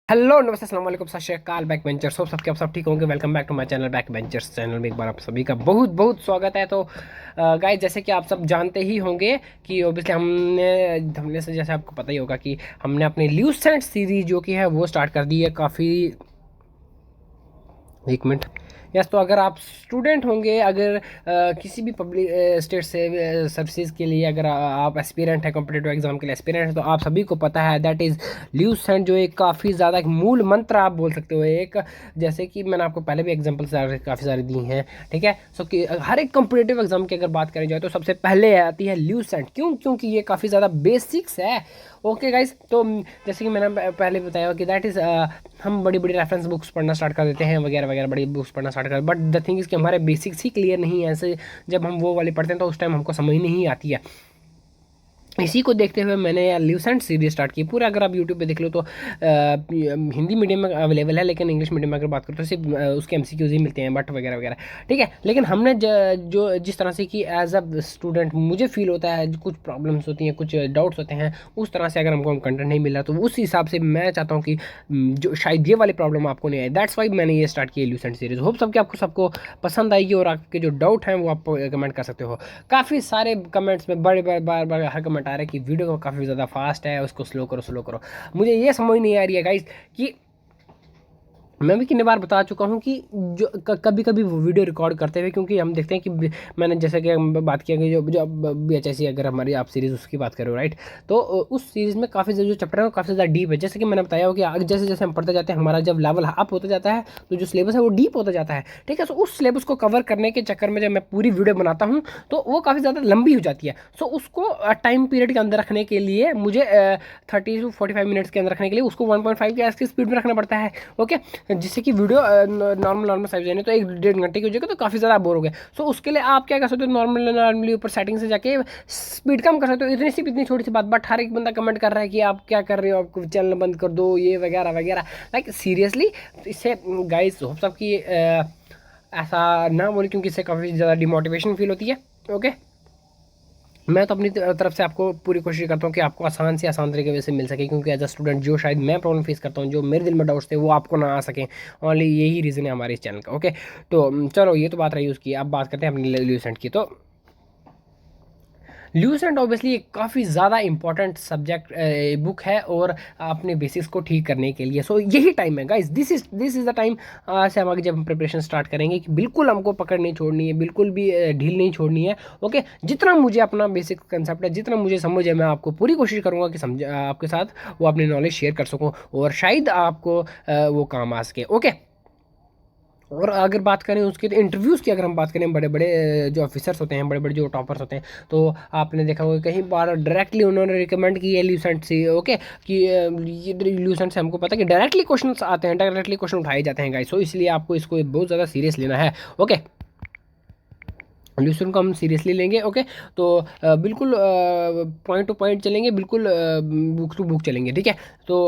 Hello नमस्ते अस्सलाम वालेकुम सत श्री अकाल बैक बेंचर्स। होप सबके आप सब ठीक होंगे। Welcome back to my channel back benchers channel में एक बार आप सभी का बहुत बहुत स्वागत है। तो गाइस, जैसे कि आप सब जानते ही होंगे कि ओबियसली हमने से जैसे आपको पता ही होगा कि हमने अपनी ल्यूसेंट सीरीज जो कि है वो स्टार्ट कर दी है काफ़ी। एक मिनट। यस, तो अगर आप स्टूडेंट होंगे, अगर किसी भी पब्लिक स्टेट से सर्विसेज के लिए अगर आप एस्पिरेंट है, कॉम्पिटेटिव एग्जाम के लिए एस्पिरेंट है, तो आप सभी को पता है दैट इज़ ल्यूसेंट, जो एक काफ़ी ज़्यादा एक मूल मंत्र आप बोल सकते हो। एक जैसे कि मैंने आपको पहले भी एग्जाम्पल्स काफ़ी सारी दी हैं, ठीक है। सो कि हर एक कॉम्पिटेटिव एग्जाम की अगर बात करी जाए तो सबसे पहले आती है ल्यूसेंट। क्यों? क्योंकि ये काफ़ी ज़्यादा बेसिक्स है। ओके गाइस, तो जैसे कि मैंने पहले बताया कि दैट इज़ हम बड़ी बड़ी रेफरेंस बुक्स पढ़ना स्टार्ट कर देते हैं, वगैरह वगैरह बड़ी बुक्स पढ़ना स्टार्ट कर, बट द थिंग इज़ कि हमारे बेसिक्स ही क्लियर नहीं है। ऐसे जब हम वो वाली पढ़ते हैं तो उस टाइम हमको समझ नहीं आती है। इसी को देखते हुए मैंने ल्यूसेंट सीरीज स्टार्ट की। पूरा अगर आप यूट्यूब पे देख लो तो हिंदी मीडियम में अवेलेबल है, लेकिन इंग्लिश मीडियम में अगर बात करो तो सिर्फ उसके एमसीक्यूज ही मिलते हैं, बट वगैरह वगैरह, ठीक है। लेकिन हमने जो जिस तरह से कि एज अ स्टूडेंट मुझे फील होता है, कुछ प्रॉब्लम्स होती हैं, कुछ डाउट्स होते हैं, उस तरह से अगर हमको कंटेंट नहीं मिल रहा तो उस हिसाब से मैं चाहता हूँ कि जो शायद ये वाली प्रॉब्लम आपको नहीं आए। दैट्स वाई मैंने ये स्टार्ट की ल्यूसेंट सीरीज। होप सबके आपको सबको पसंद आएगी और आपके जो डाउट हैं वो आप कमेंट कर सकते हो। काफ़ी सारे कमेंट्स में बड़े बार बार बार हर कमेंट आ रहा है कि वीडियो काफ़ी ज़्यादा फास्ट है, उसको स्लो करो स्लो करो। मुझे ये समझ नहीं आ रही है गाइस कि मैं भी कितने बार बता चुका हूँ कि जो कभी कभी वो वीडियो रिकॉर्ड करते हुए, क्योंकि हम देखते हैं कि मैंने जैसे कि हम बात किया कि जो जो बी एच एस सी अगर हमारी आप सीरीज़ उसकी बात करो, राइट। तो उस सीरीज़ में काफ़ी जो चैप्टर है वो काफ़ी ज़्यादा डीप है। जैसे कि मैंने बताया हो कि जैसे जैसे हम पढ़ते जाते हैं हमारा जब लेवल अप होता जाता है तो जो सिलेबस है वो डीप होता जाता है, ठीक है। सो उस सिलेबस को कवर करने के चक्कर में जब मैं पूरी वीडियो बनाता हूँ तो वो काफ़ी ज़्यादा लंबी हो जाती है। सो उसको टाइम पीरियड के अंदर रखने के लिए मुझे 30 to 45 मिनट्स के अंदर रखने के लिए उसको 1.5 की स्पीड में रखना पड़ता है। ओके, जिससे कि वीडियो नॉर्मल नॉर्मल साइज है, तो 1 डेढ़ घंटे की हो जाएगा तो काफ़ी ज़्यादा बोर हो गया। सो उसके लिए आप क्या कर सकते हो, नॉर्मली ऊपर सेटिंग से जाके स्पीड कम कर सकते हो। इतनी छोटी सी बात, बट हर एक बंदा कमेंट कर रहा है कि आप क्या कर रहे हो, आपको चैनल बंद कर दो, ये वगैरह वगैरह। लाइक सीरियसली इससे गाइस होप सबकी ऐसा ना बोले, क्योंकि इससे काफ़ी ज़्यादा डिमोटिवेशन फील होती है। ओके, मैं तो अपनी तरफ से आपको पूरी कोशिश करता हूँ कि आपको आसान से आसान तरीके से मिल सके, क्योंकि एज अ स्टूडेंट जो शायद मैं प्रॉब्लम फेस करता हूँ, जो मेरे दिल में डाउट्स थे वो आपको ना आ सकें, ओनली यही रीज़न है हमारे इस चैनल का। ओके, तो चलो ये तो बात रही उसकी। अब बात करते हैं अपनी ल्यूसेंट की। तो ल्यूसेंट ऑब्वियसली एक काफ़ी ज़्यादा इंपॉर्टेंट सब्जेक्ट बुक है और अपने बेसिक्स को ठीक करने के लिए। सो यही टाइम है guys, this is the time से हम आगे जब हम प्रिपरेशन स्टार्ट करेंगे कि बिल्कुल हमको पकड़ नहीं छोड़नी है, बिल्कुल भी ढील नहीं छोड़नी है। ओके, जितना मुझे अपना बेसिक कंसेप्ट है, जितना मुझे समझ है, मैं आपको पूरी कोशिश करूँगा कि समझ आपके साथ वो अपनी नॉलेज शेयर कर सकूँ और शायद आपको वो काम आ सके। ओके, और अगर बात करें उसके इंटरव्यूज़ की, अगर हम बात करें बड़े बड़े जो ऑफिसर्स होते हैं, बड़े बड़े जो टॉपर्स होते हैं, तो आपने देखा होगा कहीं बार डायरेक्टली उन्होंने रिकमेंड की है ल्यूसेंट से। ओके, कि ये ल्यूसेंट से हमको पता है कि डायरेक्टली क्वेश्चन आते हैं, डायरेक्टली क्वेश्चन उठाए जाते हैं गाइस। सो इसलिए आपको इसको बहुत ज़्यादा सीरियस लेना है। ओके, ल्यूसेंट को हम सीरियसली लेंगे। ओके, तो बिल्कुल पॉइंट टू पॉइंट चलेंगे, बिल्कुल बुक टू बुक चलेंगे, ठीक है। तो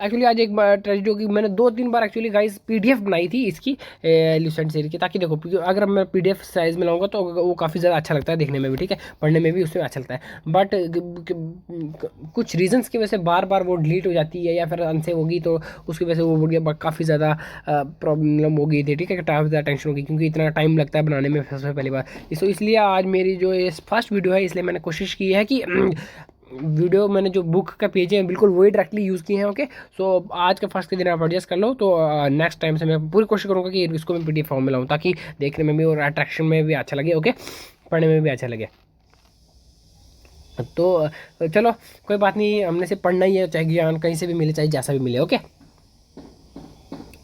एक्चुअली आज एक बार ट्रेजेडी होगी, मैंने 2 3 बार एक्चुअली गाइस पीडीएफ बनाई थी इसकी ल्यूसेंट सीरीज की, ताकि देखो अगर मैं पीडीएफ साइज में लाऊंगा तो वो काफ़ी ज़्यादा अच्छा लगता है देखने में भी, ठीक है, पढ़ने में भी उसमें अच्छा लगता है। बट कुछ रीजंस की वजह से बार बार वो डिलीट हो जाती है या फिर अनसेव होगी, तो उसकी वजह से वो काफ़ी ज़्यादा प्रॉब्लम हो गई थी, ठीक है, काफ़ी ज़्यादा टेंशन होगी, क्योंकि इतना टाइम लगता है बनाने में सबसे पहली बार। सो इसलिए आज मेरी जो ये फर्स्ट वीडियो है, इसलिए मैंने कोशिश की है कि वीडियो मैंने जो बुक का पेज है बिल्कुल वही डायरेक्टली यूज़ किए हैं। ओके, सो आज के फर्स्ट के दिन आप एडजस्ट कर लो, तो नेक्स्ट टाइम से मैं पूरी कोशिश करूँगा कि इसको मैं पीडीएफ फॉर्म में लाऊँ, ताकि देखने में भी और अट्रैक्शन में भी अच्छा लगे। ओके, पढ़ने में भी अच्छा लगे। तो चलो, कोई बात नहीं, हमने से पढ़ना ही है, चाहे ज्ञान कहीं से भी मिले, चाहे जैसा भी मिले। ओके,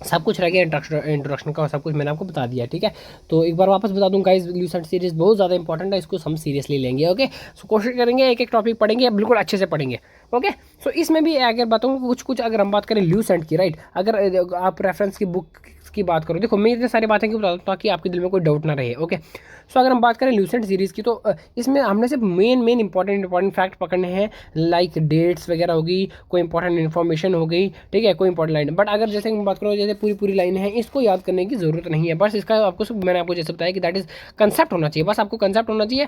सब कुछ रह गया इंट्रोडक्शन का, और सब कुछ मैंने आपको बता दिया, ठीक है। तो एक बार वापस बता दूं गाइस, ल्यूसेंट सीरीज बहुत ज़्यादा इंपॉर्टेंट है, इसको हम सीरियसली लेंगे। ओके, सो कोशिश करेंगे एक एक टॉपिक पढ़ेंगे, बिल्कुल अच्छे से पढ़ेंगे। ओके, सो इसमें भी अगर बताऊँ कुछ कुछ, अगर हम बात करें ल्यूसेंट की, राइट, अगर आप रेफरेंस की बुक की बात करो, देखो मैं इतनी सारी बातें क्यों बताता हूँ ताकि आपके दिल में कोई डाउट ना रहे। ओके, सो अगर हम बात करें ल्यूसेंट सीरीज़ की, तो इसमें हमने सिर्फ मेन इंपॉर्टेंट फैक्ट पकड़ने हैं, लाइक डेट्स वगैरह होगी, कोई इंपॉर्टेंट इन्फॉर्मेशन हो गई, ठीक है, कोई इंपॉर्टेंट लाइन। बट अगर जैसे हम बात करो, जैसे पूरी पूरी लाइन है, इसको याद करने की ज़रूरत नहीं है। बस इसका आपको सिर्फ मैंने आपको जैसे बताया कि दैट इज़ कंसेप्ट होना चाहिए, बस आपको कंसेप्ट होना चाहिए,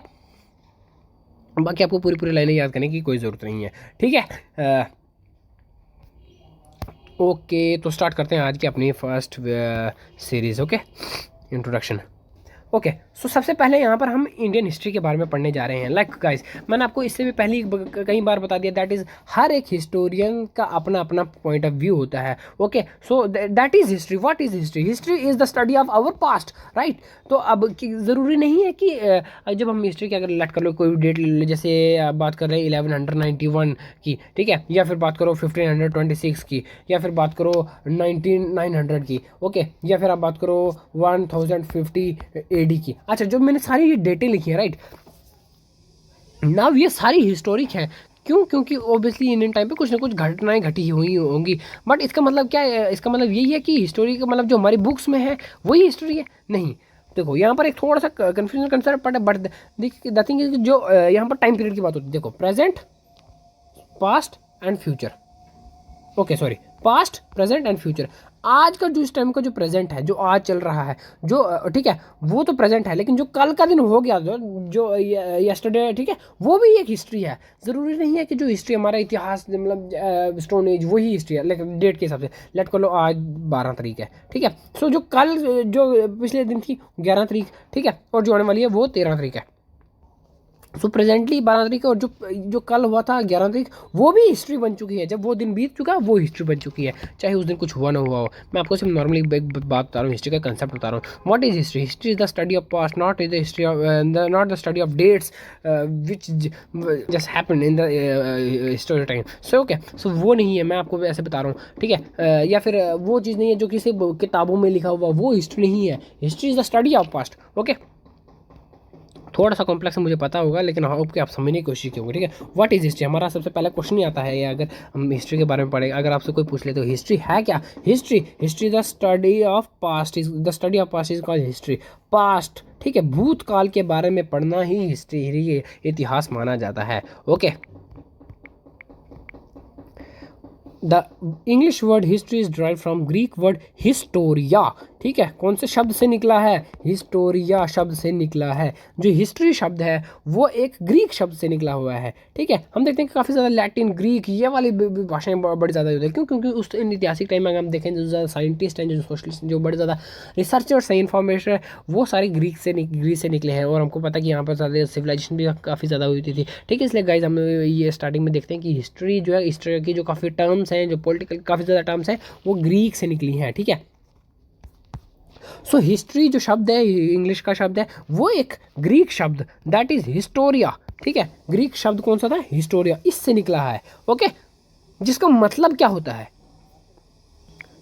बाकी आपको पूरी पूरी लाइनें याद करने की कोई ज़रूरत नहीं है, ठीक है। ओके, तो स्टार्ट करते हैं आज की अपनी first series. Okay, introduction. Okay, so सबसे पहले यहाँ पर हम इंडियन हिस्ट्री के बारे में पढ़ने जा रहे हैं। लाइक गाइस, मैंने आपको इससे भी पहले कई बार बता दिया, दैट इज़ हर एक हिस्टोरियन का अपना अपना पॉइंट ऑफ व्यू होता है। Okay, so that is history. What is history? History is the study of our past, right. तो अब ज़रूरी नहीं है कि जब हम हिस्ट्री की अगर लेट कर लो कोई डेट ले लो, जैसे आप बात कर रहे हैं 1191 की, ठीक है, या फिर बात करो 1526 की, या फिर बात करो 900 की, ओके, या फिर आप बात करो 1050 एडी की। अच्छा, जो मैंने सारी ये डेटें लिखी है, राइट, नाउ ये सारी हिस्टोरिक है। क्यों? क्योंकि ऑब्वियसली इंडियन टाइम पे कुछ ना कुछ घटनाएं घटी हुई होंगी। बट इसका मतलब क्या है? इसका मतलब यही है कि हिस्टोरी का मतलब जो हमारी बुक्स में है वही हिस्ट्री है? नहीं। देखो, यहाँ पर एक थोड़ा सा कन्फ्यूजन कंसेप्ट पड़ा, बट द थिंग इज जो यहाँ पर टाइम पीरियड की बात होती है, देखो, present, past and future. Okay, sorry, past, present and future. आज का जो इस टाइम का जो प्रेजेंट है, जो आज चल रहा है, जो ठीक है, वो तो प्रेजेंट है, लेकिन जो कल का दिन हो गया, जो यस्टरडे, ठीक है, वो भी एक हिस्ट्री है। ज़रूरी नहीं है कि जो हिस्ट्री हमारा इतिहास मतलब स्टोन एज वही हिस्ट्री है, लेकिन डेट के हिसाब से लेट कर लो आज 12 तारीख है, ठीक है। सो जो कल जो पिछले दिन थी 11 तारीख, ठीक है, और जो आने वाली है वो 13 तारीख है। सो प्रेजेंटली 12 तारीख और जो कल हुआ था 11 तारीख, वो भी हिस्ट्री बन चुकी है। जब वो दिन बीत चुका है वो हिस्ट्री बन चुकी है, चाहे उस दिन कुछ हुआ ना हुआ हो। मैं आपको सिर्फ नॉर्मली एक बात बता रहा हूँ, हिस्ट्री का कंसेप्ट बता रहा हूँ। What is history? History is the study of past, not is the history of not the study of dates which just happen in the historical time. So okay, so वो नहीं है, मैं आपको ऐसे बता रहा हूँ, ठीक है। या फिर वो चीज़ नहीं है जो किसी किताबों में लिखा हुआ, वो हिस्ट्री नहीं है। History is the study of past. Okay, थोड़ा सा कॉम्प्लेक्स मुझे पता होगा, लेकिन हाँ, ओके, आप समझने की कोशिश कीजिए, ठीक है। What is history? हमारा सबसे पहला क्वेश्चन ही आता है, या अगर हम हिस्ट्री के बारे में पढ़े, अगर आपसे कोई पूछ ले तो हिस्ट्री है क्या? History the study of past, is the study of past is called history. Past, ठीक है, भूतकाल के बारे में पढ़ना ही हिस्ट्री, इतिहास माना जाता है। Okay, the English word history is drive from Greek word Historia, ठीक है। कौन से शब्द से निकला है? हिस्टोरिया शब्द से निकला है। जो हिस्ट्री शब्द है वो एक ग्रीक शब्द से निकला हुआ है, ठीक है। हम देखते हैं कि काफ़ी ज़्यादा लैटिन, ग्रीक, ये वाली भाषाएं बड़ी ज़्यादा होती है। क्यों? क्योंकि उस ऐतिहासिक टाइम में अगर हम देखें, जो ज़्यादा साइंटिस्ट हैं, जो सोशलिस्ट, जो बड़े ज़्यादा रिसर्चर्स हैं, इन्फॉर्मेशन है, वो सारे ग्रीक से निकले हैं। और हमको पता कि यहाँ पर ज़्यादा सिविलाइजेशन भी काफ़ी ज़्यादा हुई थी, ठीक है। इसलिए गाइज हम ये स्टार्टिंग में देखते हैं कि हिस्ट्री जो है, हिस्ट्री की जो काफ़ी टर्म्स हैं, जो पॉलिटिकल काफ़ी ज़्यादा टर्म्स हैं, वो ग्रीक से निकली हैं, ठीक है। सो हिस्ट्री जो शब्द है, इंग्लिश का शब्द है, वो एक ग्रीक शब्द, दैट इज हिस्टोरिया, ठीक है। ग्रीक शब्द कौन सा था? हिस्टोरिया, इससे निकला है। ओके, जिसका मतलब क्या होता है?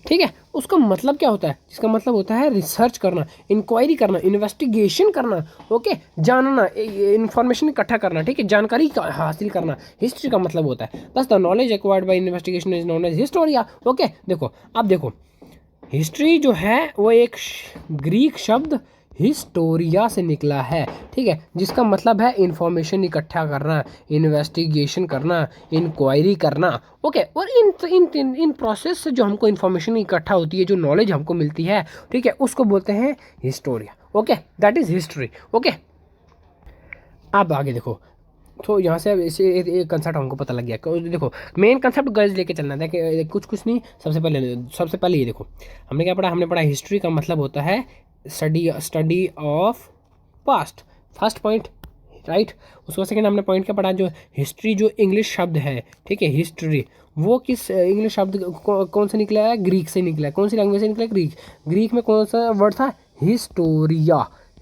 ठीक है, उसका मतलब क्या होता है? जिसका मतलब होता है रिसर्च करना, इंक्वायरी करना, इन्वेस्टिगेशन करना, ओके, जानना, इंफॉर्मेशन इकट्ठा करना, ठीक है, जानकारी हासिल करना, हिस्ट्री का मतलब होता है। बस the knowledge acquired by investigation is known as historia. Okay, देखो, अब देखो, हिस्ट्री जो है वो एक ग्रीक शब्द हिस्टोरिया से निकला है, ठीक है, जिसका मतलब है इंफॉर्मेशन इकट्ठा करना, इन्वेस्टिगेशन करना, इंक्वायरी करना। ओके, और इन प्रोसेस से जो हमको इन्फॉर्मेशन इकट्ठा होती है, जो नॉलेज हमको मिलती है, ठीक है, उसको बोलते हैं Historia. Okay, that is history. Okay, अब आगे देखो, तो यहाँ से अब इसे एक कंसेप्ट हमको पता लग गया। देखो, मेन कंसेप्ट गर्ल्स लेके चलना है, देखिए कुछ नहीं। सबसे पहले ये देखो, हमने क्या पढ़ा? हमने पढ़ा हिस्ट्री का मतलब होता है study of past, first point, right. उसको सेकंड हमने पॉइंट क्या पढ़ा? जो हिस्ट्री जो इंग्लिश शब्द है, ठीक है, हिस्ट्री, वो किस इंग्लिश शब्द कौन से निकला है? ग्रीक से निकला है। कौन सी लैंग्वेज से निकला है? ग्रीक में कौन सा वर्ड था?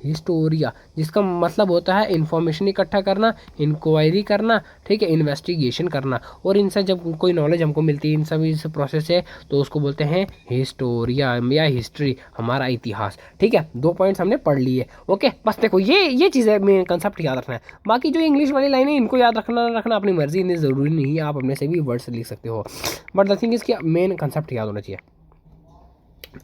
हिस्टोरिया, जिसका मतलब होता है इंफॉर्मेशन इकट्ठा करना, इंक्वायरी करना, ठीक है, इन्वेस्टिगेशन करना। और इनसे जब कोई नॉलेज हमको मिलती है इन सभी प्रोसेस से, तो उसको बोलते हैं हिस्टोरिया या हिस्ट्री, हमारा इतिहास, ठीक है। 2 पॉइंट्स हमने पढ़ लिए। ओके, बस देखो, ये चीज़ है, मेन कंसेप्ट याद रखना है। बाकी जो इंग्लिश वाली लाइन है, इनको याद रखना अपनी मर्जी, इन्हें ज़रूरी नहीं है, आप अपने से भी वर्ड्स लिख सकते हो, बट द थिंग इज कि मेन कंसेप्ट याद होना चाहिए।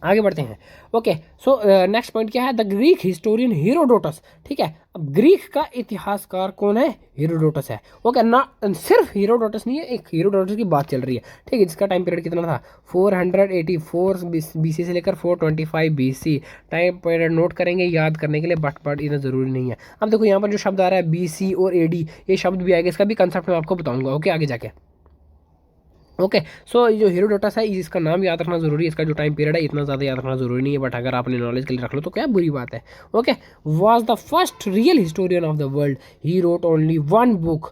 आगे बढ़ते हैं। ओके, सो नेक्स्ट पॉइंट क्या है? द ग्रीक हिस्टोरियन हीरोडोटस, ठीक है। अब ग्रीक का इतिहासकार कौन है? हीरोडोटस है। ओके, ना सिर्फ हीरोडोटस नहीं है, एक हीरोडोटस की बात चल रही है, ठीक है, जिसका टाइम पीरियड कितना था? 484 BC से लेकर 425 BC। टाइम पीरियड नोट करेंगे याद करने के लिए, बट इतना ज़रूरी नहीं है। अब देखो, यहाँ पर जो शब्द आ रहा है BC और AD, ये शब्द भी आएगा, इसका भी कंसेप्ट मैं आपको बताऊंगा, ओके, आगे जाके। ओके। सो जो हेरोडोटस है इसका नाम याद रखना जरूरी है, इसका जो टाइम पीरियड है इतना ज़्यादा याद रखना जरूरी नहीं है, बट अगर आपने नॉलेज के लिए रख लो तो क्या बुरी बात है। Okay. Was the first real historian of the world, he wrote only one book,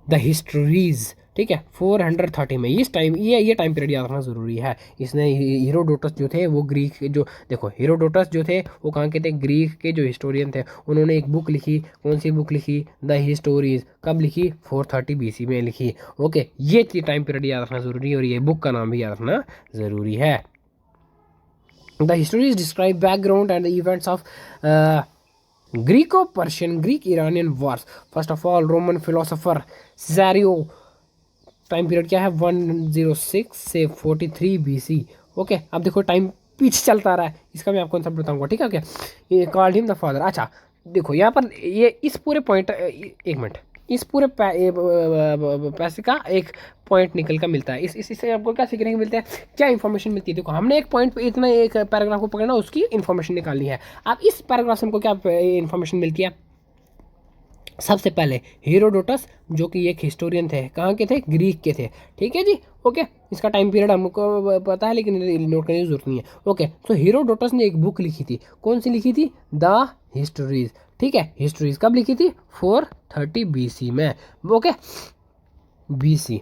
the histories. ठीक है, 430 में इस टाइम ये टाइम पीरियड याद रखना ज़रूरी है। इसने हीरोडोटस जो थे वो ग्रीक जो देखो हीरोडोटस जो थे वो कहाँ के थे, ग्रीक के जो हिस्टोरियन थे। उन्होंने एक बुक लिखी, कौन सी बुक लिखी, द हिस्टोरीज। कब लिखी, 430 BC में लिखी। ओके, ये टाइम पीरियड याद रखना ज़रूरी है और ये बुक का नाम भी याद रखना ज़रूरी है। The histories describe background and the events of Greco-Persian, Greek-Iranian wars. First of all, Roman philosopher Caesarion, time period क्या है 106 से 43 BC। ओके, अब देखो टाइम पीछे चलता रहा है, इसका मैं आपको कॉन्सेप्ट बताऊंगा। ठीक है, ओके। ये कॉल्ड हिम द फादर। अच्छा देखो यहाँ पर ये इस पूरे पॉइंट, एक मिनट, इस पूरे पैसे का एक पॉइंट निकल कर मिलता है। इससे आपको क्या सीखने को मिलता है, क्या इन्फॉर्मेशन मिलती है। देखो हमने एक पॉइंट पे इतना एक पैराग्राफ को पकड़ना, उसकी इन्फॉर्मेशन निकालनी है। अब इस पैराग्राफ से हमको क्या इन्फॉर्मेशन मिलती है। सबसे पहले हीरोडोटस जो कि एक हिस्टोरियन थे, कहाँ के थे, ग्रीक के थे। ठीक है जी, ओके। इसका टाइम पीरियड हमको पता है लेकिन नोट करने की जरूरत नहीं है। ओके, तो हीरोडोटस ने एक बुक लिखी थी, कौन सी लिखी थी, द हिस्टोरीज। ठीक है, हिस्टोरीज कब लिखी थी, 430 BC में। ओके, BC,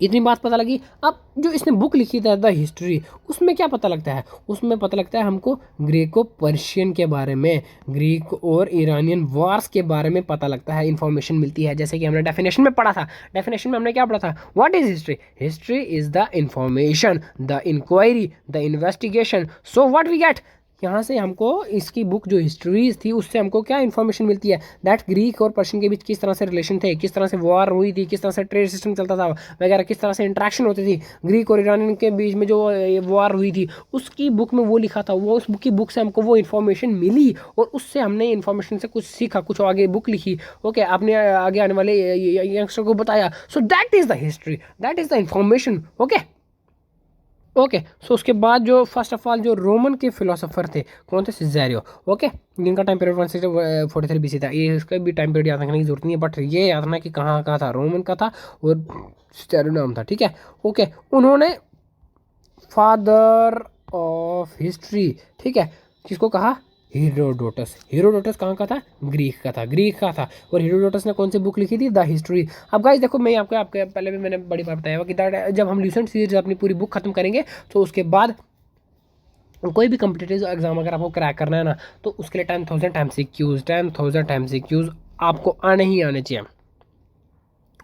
इतनी बात पता लगी। अब जो इसने बुक लिखी था द हिस्ट्री, उसमें क्या पता लगता है, उसमें पता लगता है हमको ग्रीको पर्शियन के बारे में, ग्रीक और ईरानियन वॉर्स के बारे में पता लगता है, इंफॉर्मेशन मिलती है। जैसे कि हमने डेफिनेशन में पढ़ा था, डेफिनेशन में हमने क्या पढ़ा था, what is history, history is the information, the inquiry, the investigation. So what we get, यहाँ से हमको इसकी बुक जो हिस्ट्रीज थी उससे हमको क्या इन्फॉर्मेशन मिलती है, दैट ग्रीक और पर्शियन के बीच किस तरह से रिलेशन थे, किस तरह से वॉर हुई थी, किस तरह से ट्रेड सिस्टम चलता था वगैरह, किस तरह से इंट्रैक्शन होती थी ग्रीक और ईरानियन के बीच में जो वॉर हुई थी, उसकी बुक में वो लिखा था। वो उस बुक की बुक से हमको वो इन्फॉर्मेशन मिली और उससे हमने इन्फॉर्मेशन से कुछ सीखा, कुछ आगे बुक लिखी। ओके, आपने आगे आने वाले यंगस्टर को बताया। So that is the history, that is the information. Okay, okay. So उसके बाद जो फर्स्ट ऑफ ऑल जो रोमन के फिलोसोफर थे, कौन थे, सिज़ेरियो। ओके, जिनका टाइम पीरियड 143 BC था। ये इसका भी टाइम पीरियड याद रखने की जरूरत नहीं है, बट ये याद रखना कि कहाँ कहाँ था, रोमन का था और सिज़ेरियो नाम था। ठीक है, ओके। उन्होंने फादर ऑफ हिस्ट्री, ठीक है, किसको कहा, हीरोडोटस। हीरोडोटस कहाँ का था, ग्रीक का था, ग्रीक का था। और हीरोडोटस ने कौन सी बुक लिखी थी, द हिस्ट्री। अब गाइस देखो, मैं आपको आपके पहले भी मैंने बड़ी बार बताया हुआ कि जब हम ल्यूसेंट सीरीज अपनी पूरी बुक खत्म करेंगे तो उसके बाद कोई भी कम्पिटिटिव एग्जाम अगर आपको क्रैक करना है ना, तो उसके लिए 10,000 MCQs आपको आने ही आने चाहिए।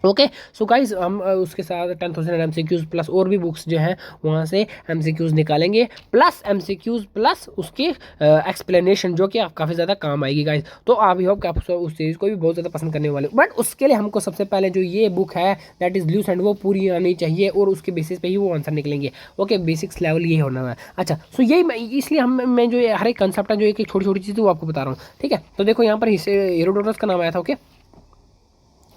ओके, सो गाइज हम उसके साथ 10,000 MCQs प्लस और भी बुक्स जो हैं वहाँ से MCQs निकालेंगे, प्लस MCQs प्लस उसकी एक्सप्लेनेशन जो कि आप काफ़ी ज़्यादा काम आएगी गाइज। तो आप ही होप कि आप उस सीरीज़ को भी बहुत ज़्यादा पसंद करने वाले, बट उसके लिए हमको सबसे पहले जो ये बुक है दैट इज़ ल्यूसेंट वो पूरी आनी चाहिए और उसके बेसिस पे ही वो आंसर निकलेंगे। ओके, बेसिक्स लेवल ये होना है। अच्छा, सो यही इसलिए मैं जो हर एक कंसेप्ट है जो एक छोटी छोटी चीज़ वो आपको बता रहा हूँ। ठीक है, तो देखो यहाँ पर हेरोडोटस का नाम आया था। ओके,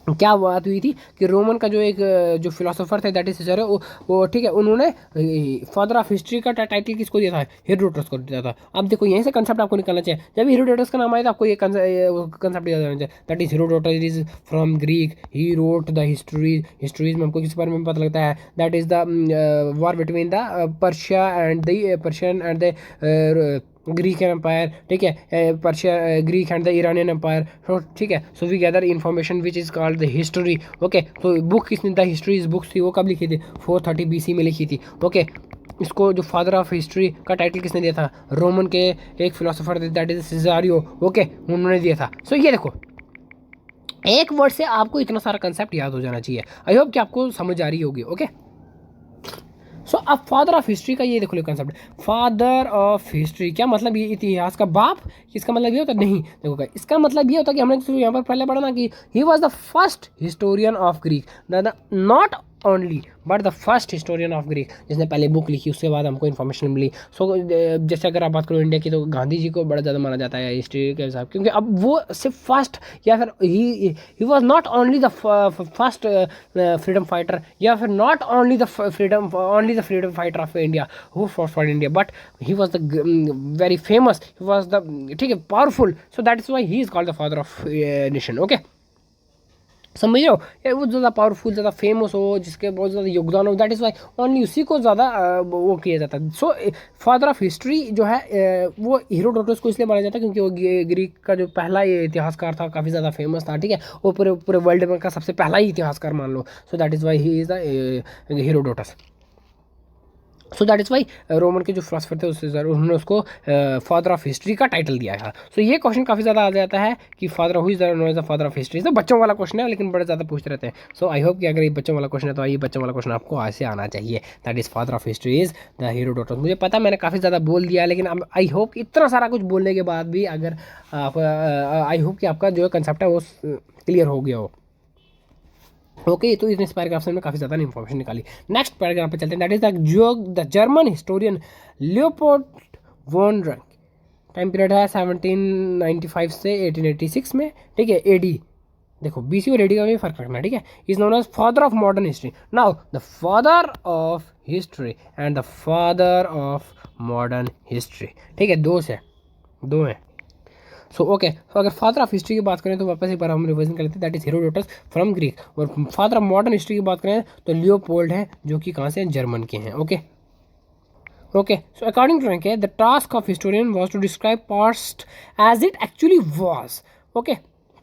क्या बात हुई थी कि रोमन का जो एक जो फिलोसोफर थे दैट इज सिज़ेरियो, वो ठीक है, उन्होंने फादर ऑफ हिस्ट्री का टाइटल किसको दिया था, हेरोडोटस को दिया था। अब देखो यहीं से कंसेप्ट आपको निकालना चाहिए, जब हेरोडोटस का नाम आया था आपको ये कंसेप्ट याद आना चाहिए, that is Herodotus is from Greek, he wrote the histories. Histories में हमको किस बारे में पता लगता है, that is the war between the Persian and the Greek empire. ठीक है, Persia, Greek and the Iranian empire. ठीक है, so we gather information which is called the history. Okay, तो बुक किसने, द हिस्ट्री इस बुक थी वो कब लिखी थी, 430 BC में लिखी थी। ओके, इसको जो फादर ऑफ हिस्ट्री का टाइटल किसने दिया था, रोमन के एक फिलोसोफर थे दैट इज सिज़ेरियो। ओके, उन्होंने दिया था। सो ये देखो, एक वर्ड से आपको इतना सारा कंसेप्ट याद हो जाना चाहिए। आई होप कि आपको समझ आ रही होगी। ओके, सो अब फादर ऑफ हिस्ट्री का ये देखो लो कंसेप्ट, फादर ऑफ हिस्ट्री क्या मतलब, ये इतिहास का बाप। इसका मतलब ये होता नहीं, देखो इसका मतलब ये होता कि हमने यहाँ पर पहले पढ़ा ना कि he was the first historian of Greek, not only but the first historian of Greek, जिसने पहले बुक लिखी उसके बाद हमको इन्फॉर्मेशन मिली। सो जैसे अगर आप बात करो इंडिया की, तो गांधी जी को बड़ा ज़्यादा माना जाता है हिस्ट्री के हिसाब, क्योंकि अब वो सिर्फ फर्स्ट, या फिर he was not only the first freedom fighter, या फिर not only the freedom fighter of India who fought for India, but he was the very famous, he was the, ठीक है, powerful. So that is why he is called the father of nation. Okay, समझ रहे हो, या वो ज़्यादा powerful, ज़्यादा famous हो, जिसके बहुत ज़्यादा योगदान हो, दैट इज़ वाई ओनली उसी को ज़्यादा वो किया जाता है। सो फादर ऑफ हिस्ट्री जो है वो हीरोडोटस को इसलिए माना जाता है क्योंकि वो ग्रीक का जो पहला ये इतिहासकार था, काफ़ी ज़्यादा फेमस था, ठीक है, वो पूरे पूरे वर्ल्ड में का सबसे पहला ही इतिहासकार मान लो। So that is why he is the Herodotus. So that is why Roman के जो फिलोसफर थे उससे उन्होंने उसको फादर ऑफ हिस्ट्री का टाइटल दिया था। सो ये क्वेश्चन काफ़ी ज़्यादा आ जाता है कि father who is the father of history. तो बच्चों वाला क्वेश्चन है लेकिन बड़े ज़्यादा पूछते रहते हैं। सो आई होप कि अगर ये बच्चों वाला क्वेश्चन है तो ये बच्चों वाला क्वेश्चन आपको आज से आना चाहिए। That is father of history is the Herodotus. मुझे पता मैंने काफ़ी ज़्यादा बोल दिया, लेकिन आई होप इतना सारा कुछ बोलने के बाद भी अगर आप आई होप कि आपका जो कंसेप्ट है वो क्लियर हो गया हो। ओके, तो इस पैराग्राफ से मैं काफ़ी ज़्यादा इन्फॉर्मेशन निकाली। नेक्स्ट पैराग्राफ पे चलते हैं, that is the German historian Leopold von Ranke. Time period है 1795 से 1886 में, ठीक है, एडी। देखो बीसी और एडी का भी फर्क रखना, ठीक है। Is known as father of modern history. Now the father of history and the father of modern history, ठीक है, दो हैं। सो ओके, तो अगर फादर ऑफ हिस्ट्री की बात करें तो वापस एक बार हम रिविजन कर लेते हैं, that is Herodotus from Greek. और फादर ऑफ मॉडर्न हिस्ट्री की बात करें तो लियोपोल्ड है, जो कि कहाँ से, जर्मन के हैं। Okay okay, so according to Ranke the task of historian was to describe past as it actually was. Okay,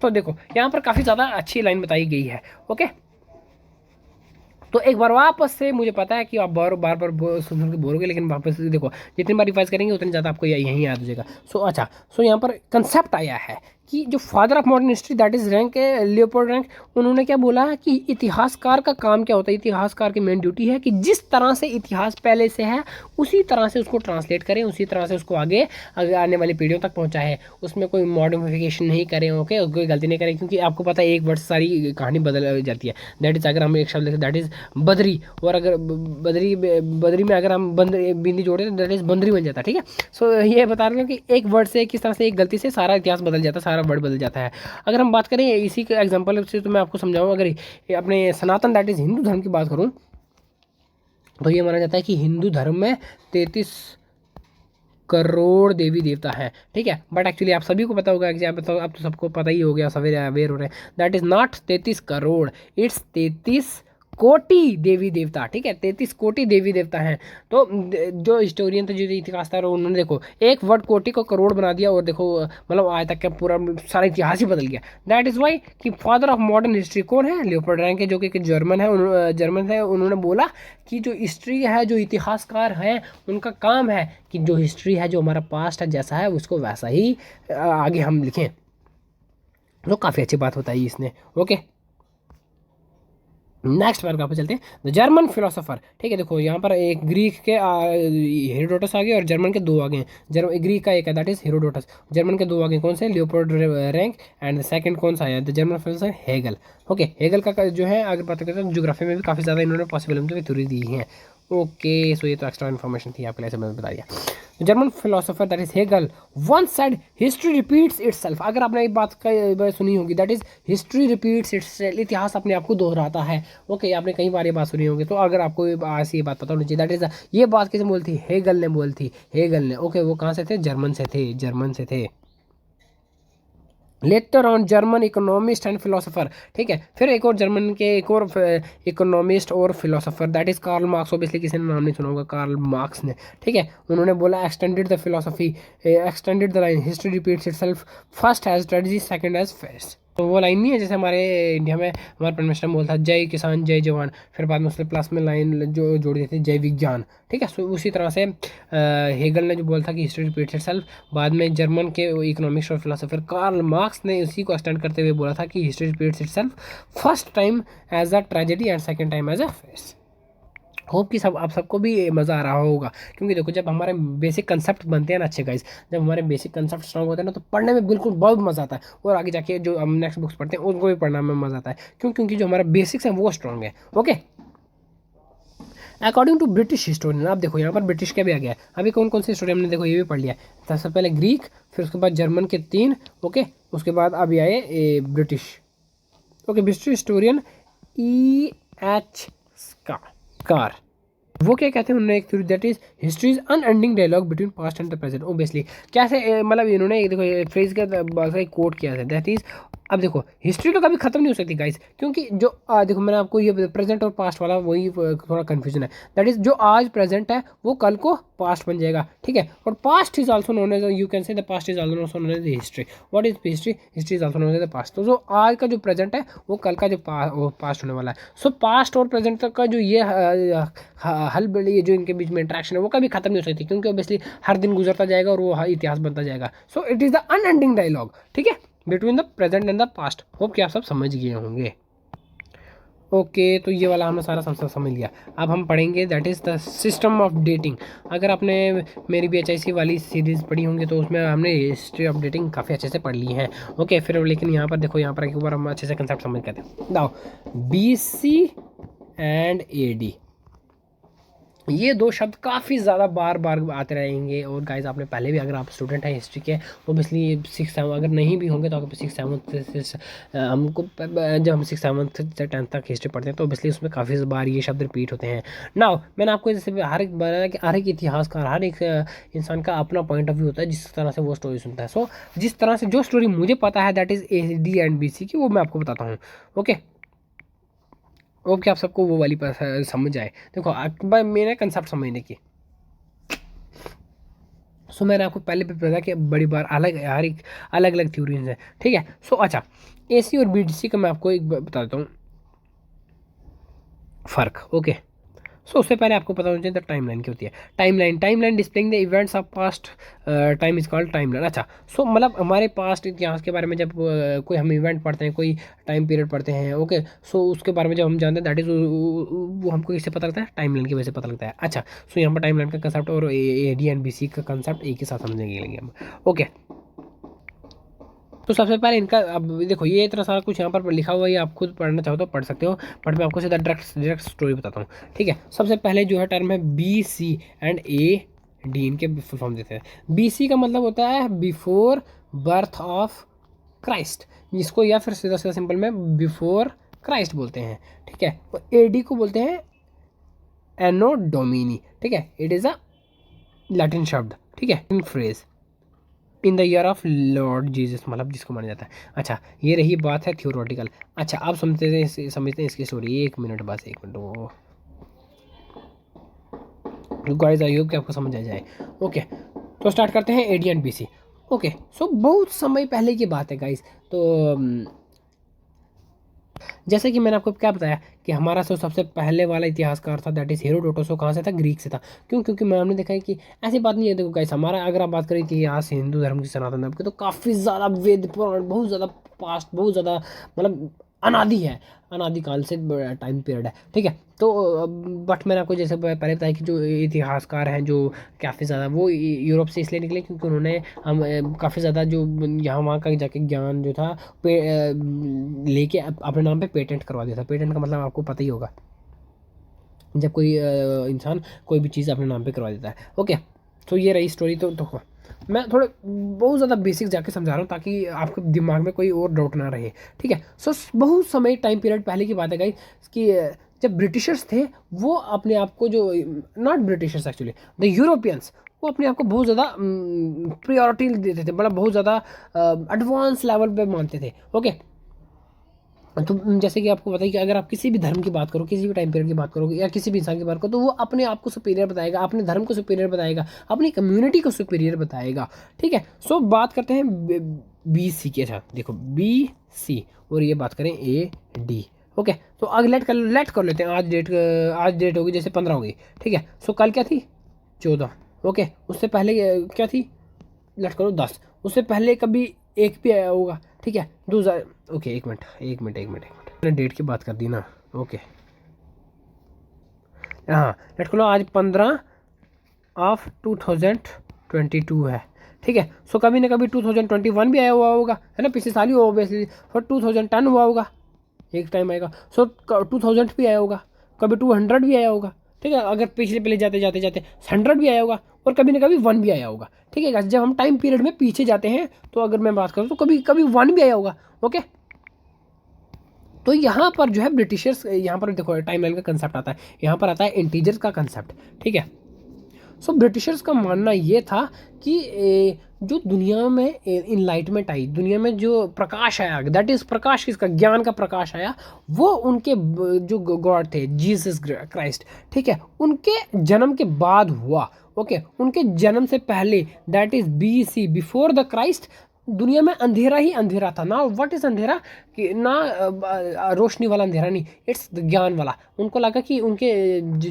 तो देखो यहाँ पर काफ़ी ज़्यादा अच्छी लाइन बताई गई है। ओके, तो एक बार वापस से, मुझे पता है कि आप बार बार सुन के बोलोगे, लेकिन वापस से देखो, जितनी बार रिवाइज करेंगे उतनी ज़्यादा आपको यहीं याद हो जाएगा। सो अच्छा, सो यहाँ पर कंसेप्ट आया है कि जो father of modern history that is rank है लियोपोल्ड रैंक, उन्होंने क्या बोला कि इतिहासकार का काम क्या होता है, इतिहासकार की मेन ड्यूटी है कि जिस तरह से इतिहास पहले से है उसी तरह से उसको ट्रांसलेट करें, उसी तरह से उसको आगे आने वाली पीढ़ियों तक पहुँचाएं, उसमें कोई मॉडिफिकेशन नहीं करें। ओके, कोई गलती नहीं करें, क्योंकि आपको पता है एक वर्ड सारी कहानी बदल जाती है। दैट इज, अगर हम एक शब्द लिखें दैट इज बदरी, और अगर बदरी में अगर हम बिंदी जोड़े तो दैट इज बंदरी बन जाता है, ठीक है। सो ये बता रहे हैं कि एक वर्ड से किस तरह से एक गलती से सारा इतिहास बदल जाता है, सारा वर्ड बदल जाता है। अगर हम बात करें इसी के एग्जांपल से, तो मैं आपको समझाऊँ, अगर अपने सनातन दैट इज हिंदू धर्म की बात करूँ तो ये माना जाता है कि हिंदू धर्म में 33 करोड़ देवी देवता है, ठीक है। बट एक्चुअली आप सभी को पता होगा कि अब तो सबको पता ही हो गया, सवेरे अवेयर हो रहे हैं, that is not 33 crore, it's 33 कोटि देवी देवता, ठीक है, 33 कोटि देवी देवता हैं। तो जो हिस्टोरियन थे, जो इतिहासकार, उन्होंने देखो एक वर्ड कोटि को करोड़ बना दिया, और देखो मतलब आज तक का पूरा सारा इतिहास ही बदल गया। दैट इज़ वाई कि फादर ऑफ मॉडर्न हिस्ट्री कौन है, लियोपोल्ड रैंक है, जो कि जर्मन है। उन्होंने बोला कि जो हिस्ट्री है, जो इतिहासकार हैं, उनका काम है कि जो हिस्ट्री है, जो हमारा पास्ट है जैसा है, उसको वैसा ही आगे हम लिखें। तो काफ़ी अच्छी बात बताई इसने। ओके, नेक्स्ट पैराग्राफ पे चलते हैं, द जर्मन फिलोसोफर, ठीक है। देखो यहाँ पर एक ग्रीक के हेरोडोटस आ गए और जर्मन के दो आ गए। ग्रीक का एक है दैट इज हेरोडोटस, जर्मन के दो आ गए, कौन से, लियोपोल्ड रैंक, एंड सेकंड कौन सा है, the German philosopher Hegel. Okay, Hegel का जो है अगर बात करते हैं ज्योग्राफी में भी काफ़ी ज़्यादा इन्होंने पॉसिबल की थ्योरी दी है। ओके, सो ये तो एक्स्ट्रा इन्फॉर्मेशन थी आपके लिए, से मैंने बता दिया। German philosopher that is Hegel once said history repeats itself. अगर आपने एक बात का सुनी होगी, that is history repeats itself, इतिहास अपने आप को दोहराता है। ओके, आपने कई बार ये बात सुनी होगी, तो अगर आपको आज ये बात पता होनी चाहिए, दैट इज ये बात किसने बोली थी, हेगल ने बोली थी, हेगल ने। ओके, वो कहाँ से थे, जर्मन से थे। Later on German economist and philosopher, ठीक है। फिर एक और जर्मन के एक और इकोनॉमिस्ट और philosopher that is Karl Marx. Obviously किसी ने नाम नहीं सुना होगा, कार्ल मार्क्स ने, ठीक है। उन्होंने बोला extended the philosophy, extended the line history repeats itself, first as strategy, second as फेस्ट। तो वो लाइन नहीं है जैसे हमारे इंडिया में हमारा प्राइम मिनिस्टर बोलता है जय किसान जय जवान, फिर बाद में उसने प्लस में लाइन जो जोड़ दी थी जय विज्ञान, ठीक है। सो उसी तरह से हेगल ने जो बोला था कि हिस्ट्री रिपीट्स इटसेल्फ, बाद में जर्मन के इकोनॉमिक्स और फिलोसोफर कार्ल मार्क्स ने उसी को एक्सटेंड करते हुए बोला था कि history repeats itself, first time as a tragedy and second time as a फेस्ट। होप कि सब आप सबको भी मज़ा आ रहा होगा, क्योंकि देखो जब हमारे बेसिक कंसेप्ट बनते हैं ना अच्छे गाइस, जब हमारे बेसिक कंसेप्ट स्ट्रॉन्ग होते हैं ना, तो पढ़ने में बिल्कुल बहुत मज़ा आता है, और आगे जाके जो हम नेक्स्ट बुक्स पढ़ते हैं उनको भी पढ़ने में मज़ा आता है। क्योंकि जो हमारा बेसिक्स हैं वो स्ट्रॉन्ग है। Okay, according to British historian, आप देखो यहाँ पर ब्रिटिश का भी आ गया है। अभी कौन कौन से हिस्टोरियन हमने देखो ये भी पढ़ लिया, सबसे पहले ग्रीक, फिर उसके बाद जर्मन के 3, ओके, उसके बाद अभी आए British. Okay, British historian E.H. Carr, वो क्या कहते हैं, उन्होंने एक theory that is history is unending dialogue between past and the present. Obviously कैसे मतलब इन्होंने देखो फ्रेज का कोट किया था, दैट इज अब देखो हिस्ट्री तो कभी खत्म नहीं हो सकती गाइस, क्योंकि जो देखो मैंने आपको ये प्रेजेंट और पास्ट वाला वही थोड़ा कंफ्यूजन है। दैट इज जो आज प्रेजेंट है वो कल को पास्ट बन जाएगा, ठीक है। और past is also known as, you can say the past is also known as history. What is history? History is also known as the past. तो जो आज का जो प्रेजेंट है वो कल का जो पास्ट होने वाला है। सो पास्ट और प्रेजेंट का जो ये हल जो इनके बीच में इंट्रैक्शन है वो कभी खत्म नहीं हो सकती, क्योंकि ऑब्वियसली हर दिन गुजरता जाएगा और वो इतिहास बनता जाएगा। So it is the unending dialogue, ठीक है, between the present and the past. Hope कि आप सब समझ गए होंगे। ओके, तो ये वाला हमने सारा समझ लिया। अब हम पढ़ेंगे that is the system of dating. अगर आपने मेरी BHIC वाली सीरीज़ पढ़ी होंगी तो उसमें हमने हिस्ट्री ऑफ डेटिंग काफ़ी अच्छे से पढ़ ली है। ओके, फिर लेकिन यहाँ पर देखो, यहाँ पर एक बार हम अच्छे से कंसेप्ट समझ गए थे। दाओ BC एंड AD, ये दो शब्द काफ़ी ज़्यादा बार बार आते रहेंगे। और गाइस आपने पहले भी, अगर आप स्टूडेंट हैं हिस्ट्री के, ओबियसली 6-7, अगर नहीं भी होंगे तो आप 6-7 से हमको जब हम 6-7 से 10th तक हिस्ट्री पढ़ते हैं तो ओबियसली उसमें काफ़ी बार ये शब्द रिपीट होते हैं। नाउ मैंने आपको जैसे हर एक बताया कि हर एक इतिहासकार, हर एक इंसान का अपना पॉइंट ऑफ व्यू होता है जिस तरह से वो स्टोरी सुनता है। सो जिस तरह से जो स्टोरी मुझे पता है that is AD and BC की, वो मैं आपको बताता हूँ। ओके, ओके, आप सबको वो वाली समझ आए। देखो अकबर मेरे कंसेप्ट समझने की, सो मैंने आपको पहले भी बताया कि बड़ी बार अलग, हर एक अलग अलग थ्योरीज हैं, ठीक है। सो अच्छा, AC और BDC का मैं आपको एक बता देता हूँ फ़र्क। ओके, सो उससे पहले आपको पता होना चाहिए टाइम लाइन क्या होती है। Time line displaying the events of past time is called time line. अच्छा, सो मतलब हमारे पास्ट इतिहास के बारे में जब कोई हम इवेंट पढ़ते हैं, कोई टाइम पीरियड पढ़ते हैं, ओके, सो उसके बारे में जब हम जानते हैं दैट इज वो हमको किससे पता लगता है? टाइम लाइन की वजह से पता लगता है। अच्छा, सो यहाँ पर टाइम लाइन का कंसेप्ट और AD एंड BC का कंसेप्ट एक ही साथ समझेंगे हम। ओके, तो सबसे पहले इनका, अब देखो ये इतना सारा कुछ यहाँ पर लिखा हुआ है, ये आप खुद पढ़ना चाहो तो पढ़ सकते हो, बट मैं आपको सीधा डायरेक्ट स्टोरी बताता हूँ, ठीक है। सबसे पहले जो है टर्म है BC एंड AD, इनके फुल फॉर्म देते हैं। BC का मतलब होता है बिफोर बर्थ ऑफ क्राइस्ट, जिसको या फिर सीधा सीधा सिंपल में बिफोर क्राइस्ट बोलते हैं, ठीक है। और AD को बोलते हैं एनो डोमिनी, ठीक है। इट इज़ अ लैटिन शब्द, ठीक है, in phrase in the year of Lord Jesus, मतलब जिसको माना जाता है। अच्छा, ये रही बात है थ्योरेटिकल। अच्छा, आप समझते हैं इसकी स्टोरी। एक मिनट, बस एक मिनट, वो गाइस आई होप कि आपको समझ आ जाए। ओके, तो स्टार्ट करते हैं AD एंड BC। ओके, सो बहुत समय पहले की बात है गाइस। तो जैसे कि मैंने आपको क्या बताया कि हमारा जो सबसे पहले वाला इतिहासकार था दैट इज़ हेरोडोटस, कहाँ से था? ग्रीक से था। क्यों? क्योंकि मैं हमने देखा है कि ऐसी बात नहीं है। देखो गाइस, हमारा अगर आप बात करें कि यहाँ से हिंदू धर्म की, सनातन धर्म की, तो काफ़ी ज़्यादा वेद पुराण, बहुत ज़्यादा पास्ट, बहुत ज़्यादा मतलब अनादि है, अनादिकाल से टाइम पीरियड है, ठीक है। तो बट मैंने आपको जैसे पहले बताया कि जो इतिहासकार हैं जो काफ़ी ज़्यादा, वो यूरोप से इसलिए निकले क्योंकि उन्होंने हम काफ़ी ज़्यादा जो यहाँ वहाँ का जाके ज्ञान जो था लेके अपने नाम पे पेटेंट करवा दिया था। पेटेंट का मतलब आपको पता ही होगा, जब कोई इंसान कोई भी चीज़ अपने नाम पे करवा देता है। ओके, तो ये रही स्टोरी। तो मैं थोड़े बहुत ज़्यादा बेसिक जाके समझा रहा हूँ ताकि आपके दिमाग में कोई और डाउट ना रहे, ठीक है। सो बहुत समय टाइम पीरियड पहले की बात है गाइस कि जब ब्रिटिशर्स थे वो अपने आप को, जो not Britishers actually, the Europeans, वो अपने आप को बहुत ज़्यादा प्रायोरिटी देते थे, मतलब बहुत ज़्यादा एडवांस लेवल पे मानते थे। ओके, तो जैसे कि आपको बताइए कि अगर आप किसी भी धर्म की बात करो, किसी भी टाइम पीरियड की बात करो, या किसी भी इंसान की बात करो, तो वो अपने आप को सुपीरियर बताएगा, अपने धर्म को सुपीरियर बताएगा, अपनी कम्युनिटी को सुपीरियर बताएगा, ठीक है। सो बात करते हैं BC के साथ। देखो BC और ये बात करें AD। ओके, तो अगर लेट कर लेते हैं, आज डेट होगी जैसे 15 होगी, ठीक है। सो कल क्या थी? 14। ओके, उससे पहले क्या थी? लेट करो 10। उससे पहले कभी एक भी आया होगा, ठीक है। 2000। ओके, एक मिनट मैंने डेट की बात कर दी ना। ओके, हाँ, लेट करो आज 15 ऑफ 2022 है, ठीक है। सो कभी ना कभी 2021 भी आया हुआ होगा, है ना, पिछले साल ही हुआ ऑब्वियसली। और 2010 हुआ होगा, एक टाइम आएगा। सो 2000 भी आया होगा, कभी 200 भी आया होगा, ठीक है। अगर पिछले पहले जाते 100 भी आया होगा, और कभी ना कभी 1 भी आया होगा, ठीक है। जब हम टाइम पीरियड में पीछे जाते हैं तो अगर मैं बात करूँ तो कभी कभी 1 भी आया होगा। ओके, तो यहाँ पर जो है ब्रिटिशर्स, यहाँ पर देखो टाइम लाइन का कंसेप्ट आता है, यहाँ पर आता है इंटीजर्स का कंसेप्ट, ठीक है। सो ब्रिटिशर्स का मानना ये था कि जो दुनिया में इनलाइटमेंट आई, दुनिया में जो प्रकाश आया, दैट इज प्रकाश किसका, ज्ञान का प्रकाश आया, वो उनके जो गॉड थे जीसस क्राइस्ट, ठीक है, उनके जन्म के बाद हुआ। ओके, उनके जन्म से पहले, that is BC, before the Christ, दुनिया में अंधेरा ही अंधेरा था ना। व्हाट इज अंधेरा, कि ना रोशनी वाला अंधेरा नहीं, इट्स ज्ञान वाला। उनको लगा कि उनके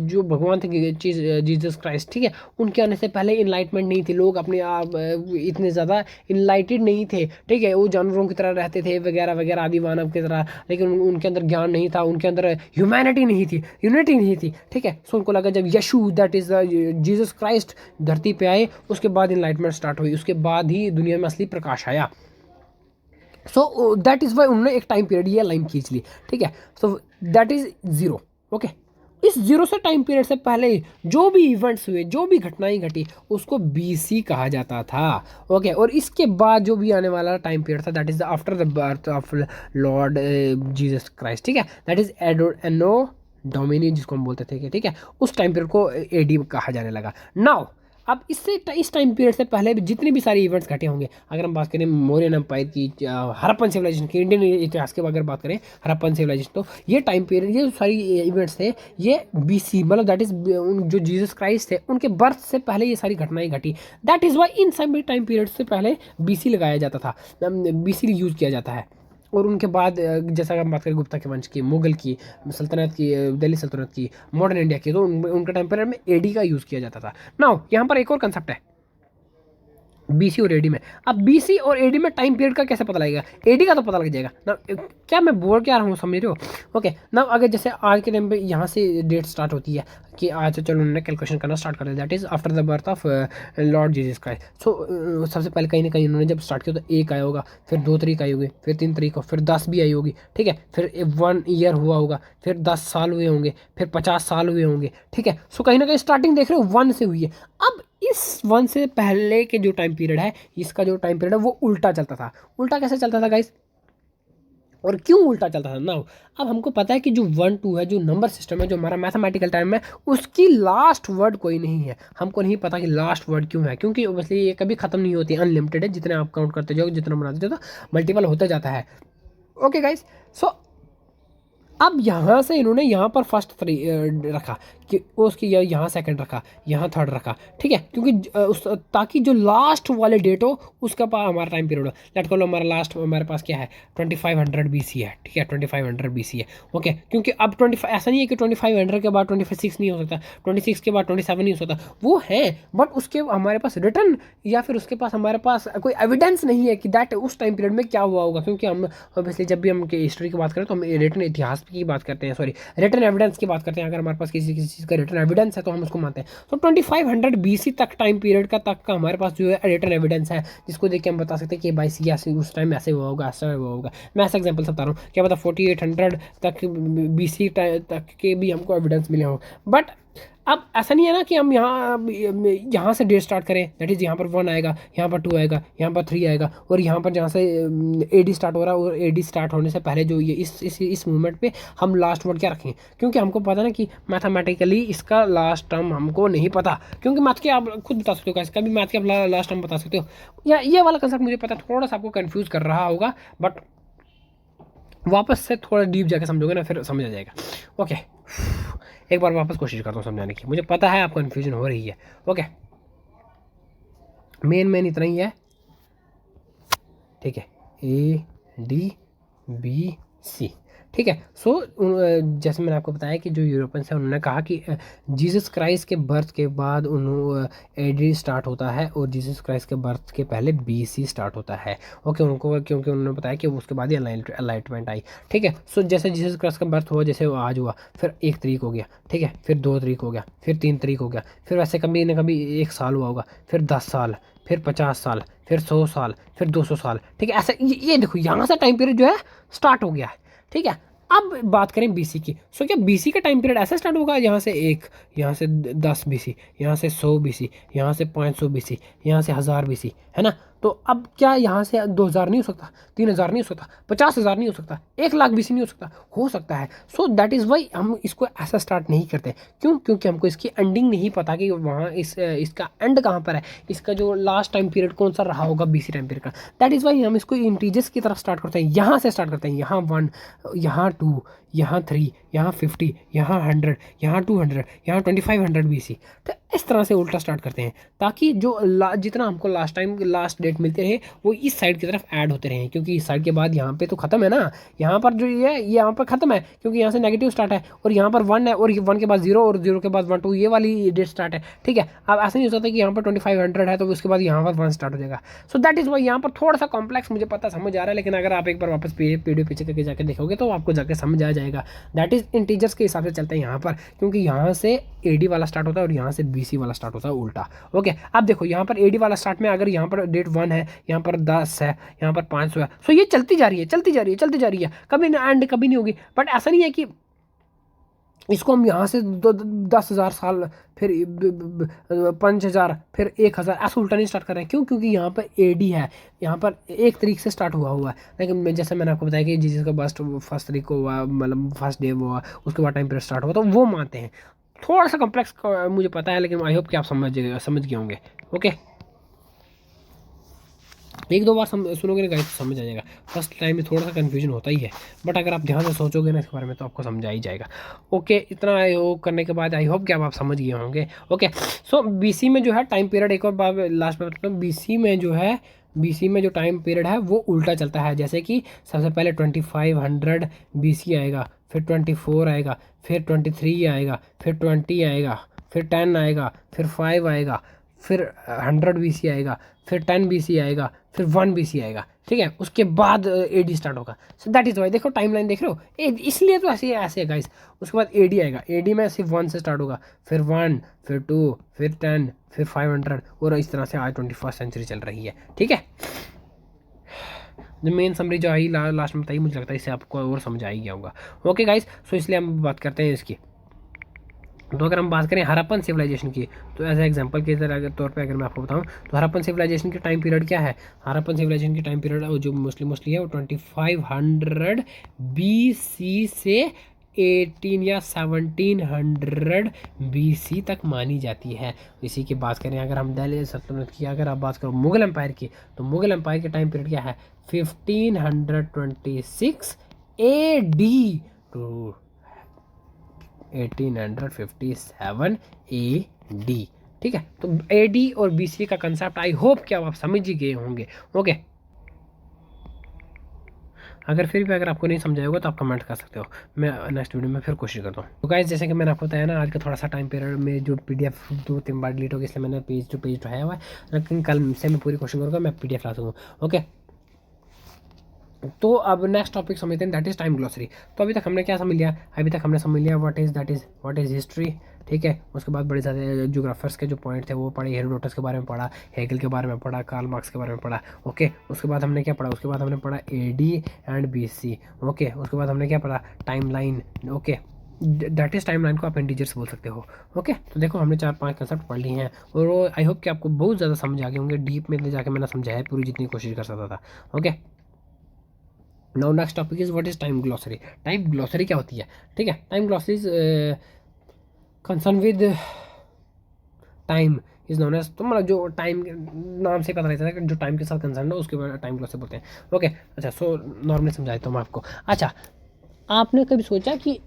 जो भगवान थे जीसस क्राइस्ट, ठीक है, उनके आने से पहले इनलाइटमेंट नहीं थी, लोग अपने आप इतने ज़्यादा इनलाइटेड नहीं थे, ठीक है, वो जानवरों की तरह रहते थे वगैरह वगैरह, आदि मानव की तरह, लेकिन उनके अंदर ज्ञान नहीं था, उनके अंदर ह्यूमैनिटी नहीं थी, यूनिटी नहीं थी, ठीक है। सो उनको लगा जब Yeshu, that is Jesus Christ धरती पे आए, उसके बाद इनलाइटमेंट स्टार्ट हुई, उसके बाद ही दुनिया में असली प्रकाश आया। सो दैट इज़ वाई उन्होंने एक टाइम पीरियड ये लाइन खींच ली, ठीक है। सो दैट इज जीरो। ओके, इस जीरो से टाइम पीरियड से पहले जो भी इवेंट्स हुए, जो भी घटनाएं घटी, उसको BC कहा जाता था। ओके, और इसके बाद जो भी आने वाला टाइम पीरियड था, that is after the birth of Lord Jesus Christ, ठीक है, दैट इज एनो डोमिनी, जिसको हम बोलते थे, ठीक है, उस टाइम पीरियड को AD कहा जाने लगा। नाउ अब इस टाइम पीरियड से पहले भी जितने भी सारे इवेंट्स घटे होंगे, अगर हम बात करें मौर्यन एम्पायर की, हड़प्पन सिविलाइजेशन की, इंडियन इतिहास के अगर बात करें हड़प्पन सिविलाइजेशन, तो ये टाइम पीरियड, ये सारी इवेंट्स थे, ये BC, मतलब दैट इज जो जीसस क्राइस्ट थे उनके बर्थ से पहले ये सारी घटनाएं घटी। दैट इज़ वाई इन सभी टाइम पीरियड से पहले BC लगाया जाता था, BC यूज़ किया जाता है। और उनके बाद जैसा हम बात करें गुप्ता के वंश की, मुगल की सल्तनत की, दिल्ली सल्तनत की, मॉडर्न इंडिया की, तो उनके टाइम पीरियड में AD का यूज़ किया जाता था। नाउ यहाँ पर एक और कंसेप्ट है BC और AD में। अब BC और AD में टाइम पीरियड का कैसे पता लगेगा, AD का तो पता लग जाएगा ना। क्या मैं बोल क्या रहा हूँ, समझ रहे हो। ओके, ना अगर जैसे आज के टाइम पे यहाँ से डेट स्टार्ट होती है कि आज से चलो उन्होंने कैलकुलेशन करना स्टार्ट कर दिया, that is after the birth of Lord Jesus Christ. So सबसे पहले कहीं ना कहीं उन्होंने जब स्टार्ट किया तो 1 आया होगा, फिर 2 तारीख आई होगी, फिर 3 तारीख, फिर 10 भी आई होगी, ठीक है, फिर 1 ईयर हुआ होगा, फिर 10 साल हुए होंगे, फिर 50 साल हुए होंगे, ठीक है। सो कहीं ना कहीं स्टार्टिंग देख रहे हो 1 से हुई है। अब इस 1 से पहले के जो टाइम पीरियड है, इसका जो टाइम पीरियड है वो उल्टा चलता था। उल्टा कैसे चलता था गाइस, और क्यों उल्टा चलता था नाउ। अब हमको पता है कि जो 1 2 है, जो नंबर सिस्टम है, जो हमारा मैथमेटिकल टाइम है, उसकी लास्ट वर्ड कोई नहीं है। हमको नहीं पता कि लास्ट वर्ड क्यों है, क्योंकि ऑब्वियसली ये कभी खत्म नहीं होती, अनलिमिटेड है, जितने आप काउंट करते जाओ, जितना बनाते जाओ, तो मल्टीपल होता जाता है। ओके गाइस, सो अब यहाँ से इन्होंने यहाँ पर फर्स्ट रखा कि उसकी यहाँ सेकंड रखा, यहाँ थर्ड रखा, ठीक है, क्योंकि ताकि जो लास्ट वाले डेट हो उसका पास हमारा टाइम पीरियड हो। लेट करो हमारा लास्ट हमारे पास क्या है, 2500 BC है, ठीक है, 2500 BC है। ओके, क्योंकि अब 25 ऐसा नहीं है कि 2500 के बाद 26 नहीं हो सकता, 26 के बाद 27 नहीं हो सकता, वो है, बट उसके हमारे पास रिटर्न या फिर उसके पास हमारे पास कोई एविडेंस नहीं है कि दैट उस टाइम पीरियड में क्या हुआ होगा। क्योंकि हम ऑब्वियसली जब भी हम हिस्ट्री की बात करें तो हम रिटर्न इतिहास की बात करते हैं, सॉरी रिटर्न एविडेंस की बात करते हैं। अगर हमारे पास किसी चीज़ का रिटर्न एविडेंस है तो हम उसको मानते हैं। तो 2500 BC तक टाइम पीरियड का तक का हमारे पास जो है रिटर्न एविडेंस है, जिसको देख के हम बता सकते हैं कि भाई ऐसे उस टाइम ऐसे हुआ होगा, ऐसा हुआ होगा। मैं ऐसा एग्जाम्पल बता रहा हूँ, क्या पता 4800 तक BC तक के भी हमको एविडेंस मिले हों। बट अब ऐसा नहीं है ना कि हम यहाँ से डेट स्टार्ट करें, दैट इज़ यहाँ पर 1 आएगा, यहाँ पर 2 आएगा, यहाँ पर 3 आएगा, और यहाँ पर जहाँ से AD स्टार्ट हो रहा है, और AD स्टार्ट होने से पहले जो ये इस मूवमेंट पे हम लास्ट वर्ड क्या रखें, क्योंकि हमको पता ना कि मैथमेटिकली इसका लास्ट टर्म हमको नहीं पता। क्योंकि मैथ के आप खुद बता सकते हो, कैसे कभी मैथ के आप लास्ट टर्म बता सकते हो, या ये वाला कंसेप्ट मुझे पता थोड़ा सा आपको कन्फ्यूज़ कर रहा होगा, बट वापस से थोड़ा डीप जाके समझोगे ना फिर समझ आ जाएगा। ओके, एक बार वापस कोशिश करता हूँ समझाने की, मुझे पता है आपको कन्फ्यूजन हो रही है। ओके, मेन इतना ही है, ठीक है, ADBC, ठीक है। सो जैसे मैंने आपको बताया कि जो यूरोपियंस है उन्होंने कहा कि जीसस क्राइस्ट के बर्थ के बाद AD स्टार्ट होता है, और जीसस क्राइस्ट के बर्थ के पहले BC स्टार्ट होता है। ओके, उनको क्योंकि उन्होंने बताया कि उसके बाद ही एनलाइटमेंट आई, ठीक है। सो जैसे जीसस क्राइस्ट का बर्थ हुआ, जैसे वो आज हुआ, फिर 1 तारीख हो गया, ठीक है, फिर 2 तारीख हो गया, फिर 3 तारीख हो गया, फिर वैसे कभी ना कभी 1 साल हुआ होगा, फिर 10 साल, फिर 50 साल, फिर 100 साल, फिर 200 साल, ठीक है। ऐसा ये देखो यहाँ से टाइम पीरियड जो है स्टार्ट हो गया है, ठीक है। अब बात करें BC की, सो क्या BC का टाइम पीरियड ऐसा स्टार्ट होगा, यहाँ से 1, यहाँ से 10 BC, यहाँ से 100 BC, यहाँ से 500 BC, यहाँ से 1000 BC, है ना। तो अब क्या यहाँ से 2000 नहीं हो सकता, 3000 नहीं हो सकता, 50,000 नहीं हो सकता, 1 लाख BC नहीं हो सकता है। सो दैट इज़ वाई हम इसको ऐसा स्टार्ट नहीं करते। क्यों? क्योंकि हमको इसकी एंडिंग नहीं पता कि वहाँ इसका एंड कहाँ पर है, इसका जो लास्ट टाइम पीरियड कौन सा रहा होगा BC टाइम पीरियड का। दैट इज़ वाई हम इसको इंटीजर्स की तरफ स्टार्ट करते हैं, यहाँ से स्टार्ट करते हैं, यहाँ 1, यहाँ 2, यहाँ 3, यहाँ 50, यहाँ 100, यहाँ 200, यहाँ 2500 BC। तो इस तरह से उल्टा स्टार्ट करते हैं ताकि जो जितना हमको लास्ट डेट मिलते रहे वो इस साइड की तरफ ऐड होते रहे, क्योंकि इस साइड के बाद यहाँ पे तो ख़त्म है ना, यहाँ पर जो ये यहाँ पर ख़त्म है क्योंकि यहाँ से नेगेटिव स्टार्ट है, और यहाँ पर 1 है, और 1 के बाद 0, और 0 के बाद 1 2, ये वाली डेट स्टार्ट है। ठीक है, अब ऐसा नहीं हो सकता कि यहाँ पर 2500 है तो उसके बाद यहाँ पर 1 स्टार्ट हो जाएगा। सो दैट इज़ वाई यहाँ पर थोड़ा सा कॉम्प्लेक्स मुझे पता समझ आ रहा है, लेकिन अगर आप एक बार वापस पीडियो पीछे करके जाके देखोगे तो आपको जाके समझ आ जाएगा। दैट इज़ इंटीजर्स के हिसाब से चलते हैं यहाँ पर, क्योंकि यहाँ से AD वाला स्टार्ट होता है और यहाँ से BC वाला स्टार्ट होता है उल्टा। ओके, अब देखो यहाँ पर AD वाला स्टार्ट में अगर यहाँ पर डेट 1 है, यहाँ पर 10 है, यहाँ पर 500 है, सो ये चलती जा रही है, चलती जा रही है, चलती जा रही है, कभी एंड कभी नहीं होगी। बट ऐसा नहीं है कि इसको हम यहाँ से 10,000 साल, फिर 5,000, फिर 1,000, ऐसा उल्टा नहीं स्टार्ट कर रहे हैं। क्यों? क्योंकि यहाँ पर AD है, यहाँ पर 1 तारीख से स्टार्ट हुआ है, लेकिन जैसे मैंने आपको बताया कि जीसस का फर्स्ट तारीख को हुआ, मतलब फर्स्ट डे हुआ, उसके बाद टाइम पीरियड स्टार्ट हुआ, तो वो मानते हैं। थोड़ा सा कॉम्प्लेक्स मुझे पता है, लेकिन आई होप कि आप समझ गए होंगे। ओके, 1-2 बार सुनोगे ना गाइस तो समझ आ जाएगा। फर्स्ट टाइम में थोड़ा सा कन्फ्यूजन होता ही है, बट अगर आप ध्यान से सोचोगे ना इसके बारे में तो आपको समझ आ ही जाएगा। ओके, इतना करने के बाद आई होप कि आप समझ गए होंगे। ओके, सो BC में जो है टाइम पीरियड, एक और बार लास्ट में बताता हूँ, BC में जो टाइम पीरियड है वो उल्टा चलता है। जैसे कि सबसे पहले 2500 BC आएगा, फिर 24 आएगा, फिर 23 आएगा, फिर 20 आएगा, फिर 10 आएगा, फिर 5 आएगा, फिर 100 BC आएगा, फिर 10 BC आएगा, फिर 1 BC आएगा। ठीक है, उसके बाद AD स्टार्ट होगा। सो दैट इज़ वाई, देखो टाइमलाइन देख रहे हो, इसलिए तो ऐसे है गाइस। उसके बाद AD आएगा, AD में सिर्फ 1 से स्टार्ट होगा, फिर 1, फिर 2, फिर 10, फिर 500, और इस तरह से आज 21st सेंचुरी चल रही है। ठीक है, जो मेन समरी जो आई लास्ट में बताई, मुझे लगता है इससे आपको और समझ आ ही गया होगा। ओके गाइस, सो इसलिए हम बात करते हैं इसकी। तो अगर हम बात करें हड़प्पन सिविलाइजेशन की, तो एज एग्जांपल के तौर पे अगर मैं आपको बताऊं तो हड़प्पन सिविलाइजेशन की टाइम पीरियड क्या है। हड़प्पन सिविलाइजेशन की टाइम पीरियड जो मोस्टली है वो 2500 BC से 18 या 1700 BC तक मानी जाती है। इसी की बात करें अगर हम दिल्ली सल्तनत की, अगर आप बात करो मुगल एम्पायर की, तो मुगल एम्पायर की टाइम पीरियड क्या है, 1526 AD टू 1857 AD। ठीक है, तो AD और BC का कंसेप्ट आई होप कि आप समझ ही गए होंगे। ओके, अगर फिर भी अगर आपको नहीं समझा होगा तो आप कमेंट कर सकते हो, मैं नेक्स्ट वीडियो में फिर कोशिश करता हूँ। तो गाइस, जैसे कि मैंने आपको बताया ना, आज का थोड़ा सा टाइम पीरियड में जो PDF 2-3 बार डिलीट हो गया, इसलिए मैंने पेज टू पेज उठाया हुआ है, लेकिन कल से मैं पूरी कोशिश करूँगा मैं PDF ला सकूँ। ओके, तो अब नेक्स्ट टॉपिक समझते हैं, दैट इज़ टाइम ग्लॉसरी। तो अभी तक हमने क्या समझ लिया, अभी तक हमने समझ लिया व्हाट इज़ हिस्ट्री। ठीक है, उसके बाद बड़े सारे ज्योग्राफर्स के जो पॉइंट थे वो पढ़े, हेरोडोटस के बारे में पढ़ा, हेगल के बारे में पढ़ा, कार्ल मार्क्स के बारे में पढ़ा। ओके, उसके बाद हमने क्या पढ़ा, उसके बाद हमने पढ़ा AD एंड BC। ओके, उसके बाद हमने क्या पढ़ा, time line. Okay, that is time line को आप इंटीजर्स बोल सकते हो। ओके, तो देखो हमने 4-5 कंसेप्ट पढ़ लिए हैं, और आई होप कि आपको बहुत ज़्यादा समझ आ गए होंगे। डीप में जाके मैंने समझाया पूरी जितनी कोशिश कर सकता था। Okay, now next topic is what is time glossary. Time glossary क्या होती है? ठीक है, time glossary is concern with time is known as, तो मतलब जो टाइम नाम से पता रहता है जो टाइम के साथ कंसर्न है उसके बाद टाइम ग्लॉसरी बोलते हैं। ओके, अच्छा, सो नॉर्मली समझाता हूँ मैं आपको। अच्छा, आपने कभी सोचा कि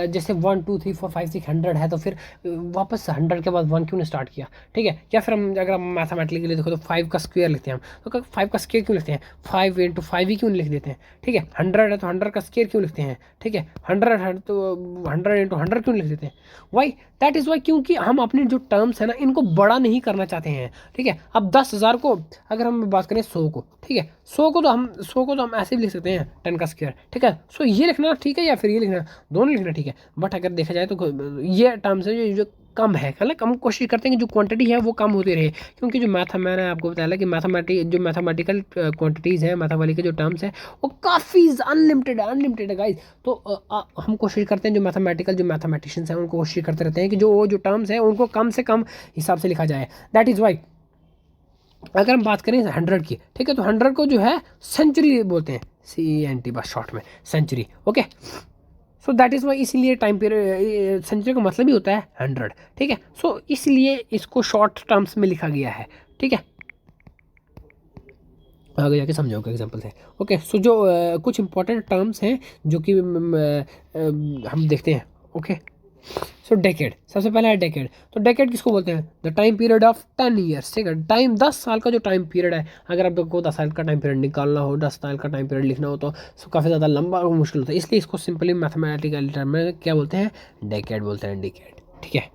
जैसे 1 2 3 4 5 6 100 है, तो फिर वापस 100 के बाद 1 क्यों नहीं स्टार्ट किया? ठीक है, या फिर हम अगर हम मैथमेटिकली देखो तो 5 का स्क्वायर लिखते हैं हम, तो 5 का स्क्वायर क्यों लिखते हैं? 5 × 5 ही क्यों नहीं लिख देते हैं? ठीक है, 100 है तो 100 का स्क्वायर क्यों लिखते हैं? ठीक है, 100 है तो 100 × 100 क्यों लिख देते हैं? वाई, दैट इज़ वाई, क्योंकि हम अपने जो टर्म्स है ना इनको बड़ा नहीं करना चाहते हैं। ठीक है, अब 10,000 को अगर हम बात करें 100 को, ठीक है, 100 को तो हम ऐसे भी लिख सकते हैं 10 का स्क्वायर। ठीक है, सो ये लिखना ठीक है या फिर ये लिखना, दोनों लिखना ठीक है। बट अगर देखा जाए तो ये टर्म्स है जो कम है, मतलब हम कोशिश करते हैं कि जो क्वांटिटी है वो कम होती रहे, क्योंकि जो मैंने आपको बताया कि मैथमेटिकल क्वांटिटीज़ है, मैथमेटिकल जो टर्म्स है वो काफ़ी अनलिमिटेड है गाइस। तो हम कोशिश करते हैं जो मैथमेटिशियंस हैं उनको कोशिश करते रहते हैं कि जो टर्म्स हैं उनको कम से कम हिसाब से लिखा जाए। दैट इज़ वाई अगर हम बात करें 100 की, ठीक है, तो 100 को जो है सेंचुरी बोलते हैं, CENT बस शॉर्ट में, century. Okay, so that is why, इसीलिए टाइम पीरियड सेंचुरी का मतलब ही होता है 100, ठीक है। सो इसलिए इसको शॉर्ट टर्म्स में लिखा गया है, ठीक है। आगे जाके समझाऊंगा एग्जाम्पल से। ओके, सो जो कुछ इंपॉर्टेंट टर्म्स हैं जो कि हम देखते हैं। ओके, सो डेकेड, सबसे पहला है डेकेड। तो डेकेड किसको बोलते हैं? The time period of 10 years, ठीक है, टाइम 10 साल का जो टाइम पीरियड है। अगर आपको 10 साल का टाइम पीरियड निकालना हो, 10 साल का टाइम पीरियड लिखना हो तो काफ़ी ज़्यादा लंबा और मुश्किल होता है, इसलिए इसको सिंपली मैथमेटिकल टर्म में क्या बोलते हैं? डेकेड बोलते हैं, डेकेड, ठीक है।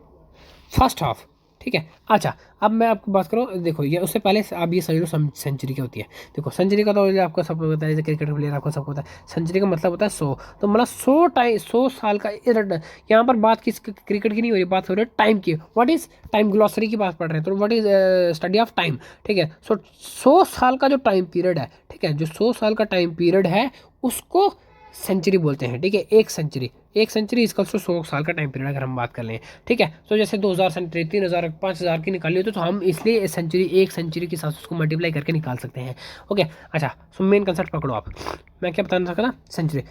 फर्स्ट हाफ, ठीक है। अच्छा, अब मैं आपको बात करूँ, देखो ये उससे पहले आप ये समझ लो सेंचुरी क्या होती है। देखो सेंचुरी का तो आपको सबको पता है, जैसे क्रिकेट प्लेयर आपको सबको पता है, सेंचुरी का मतलब होता है 100। तो मतलब 100 साल का यहाँ पर बात किस क्रिकेट की नहीं हो रही, बात हो रही है टाइम की। What is time? ग्लॉसरी की बात पढ़ रहे हैं, तो what is study of time, ठीक है। सो 100 साल का जो टाइम पीरियड है, ठीक है, जो 100 साल का टाइम पीरियड है उसको सेंचुरी बोलते हैं, ठीक है। एक सेंचुरी इसका 100 साल का टाइम पीरियड अगर हम बात कर लें, ठीक है। तो जैसे 2000 सेंचुरी, 3000, 5000 की निकाली हो तो हम इसलिए सेंचुरी, एक सेंचुरी के साथ उसको मल्टीप्लाई करके निकाल सकते हैं। ओके, अच्छा, सो मेन कंसेप्ट पकड़ो आप। मैं क्या बताना चाहता था?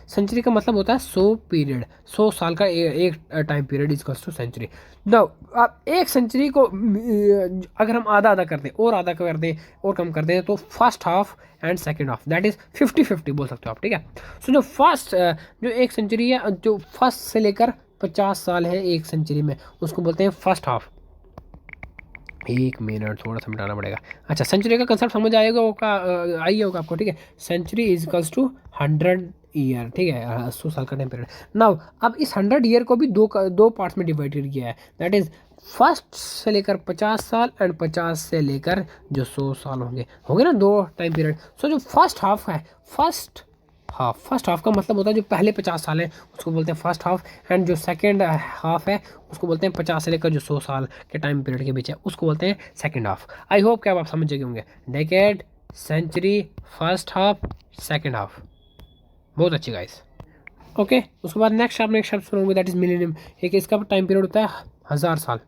सेंचुरी का मतलब होता है 100 पीरियड, 100 साल का एक time period is to century. Now आप एक सेंचुरी को अगर हम आधा आधा कर दें और आधा कर दें और कम कर दें तो first half and second half, that is 50-50 बोल सकते हो आप, ठीक है। सो जो फर्स्ट, जो एक सेंचुरी है, जो फर्स्ट से लेकर 50 साल है एक सेंचुरी में, उसको बोलते हैं फर्स्ट हाफ। एक मिनट, थोड़ा सा मिटाना पड़ेगा। अच्छा, सेंचुरी का कंसेप्ट समझ आएगा होगा, आई होगा आपको, ठीक है। Century is equals to 100 year, ठीक है, 100 साल का टाइम पीरियड। नाउ अब इस 100 ईयर को भी दो पार्ट्स में डिवाइडेड किया है, दैट इज फर्स्ट से लेकर 50 साल एंड 50 से लेकर जो 100 साल होंगे ना, दो टाइम पीरियड। सो जो फर्स्ट हाफ है, फर्स्ट हाफ का मतलब होता है जो पहले 50 साल है उसको बोलते हैं फर्स्ट हाफ, एंड जो सेकेंड हाफ है उसको बोलते हैं 50 से लेकर जो 100 साल के टाइम पीरियड के बीच है उसको बोलते हैं सेकेंड हाफ। आई होप कि आप समझ गए होंगे, decade, century, first half, second half. बहुत अच्छी गाइस। ओके, उसके बाद नेक्स्ट आप नेक्स्ट शब्द सुनोगे, दैट इज मिलेनियम। एक इसका टाइम पीरियड होता है 1000 साल,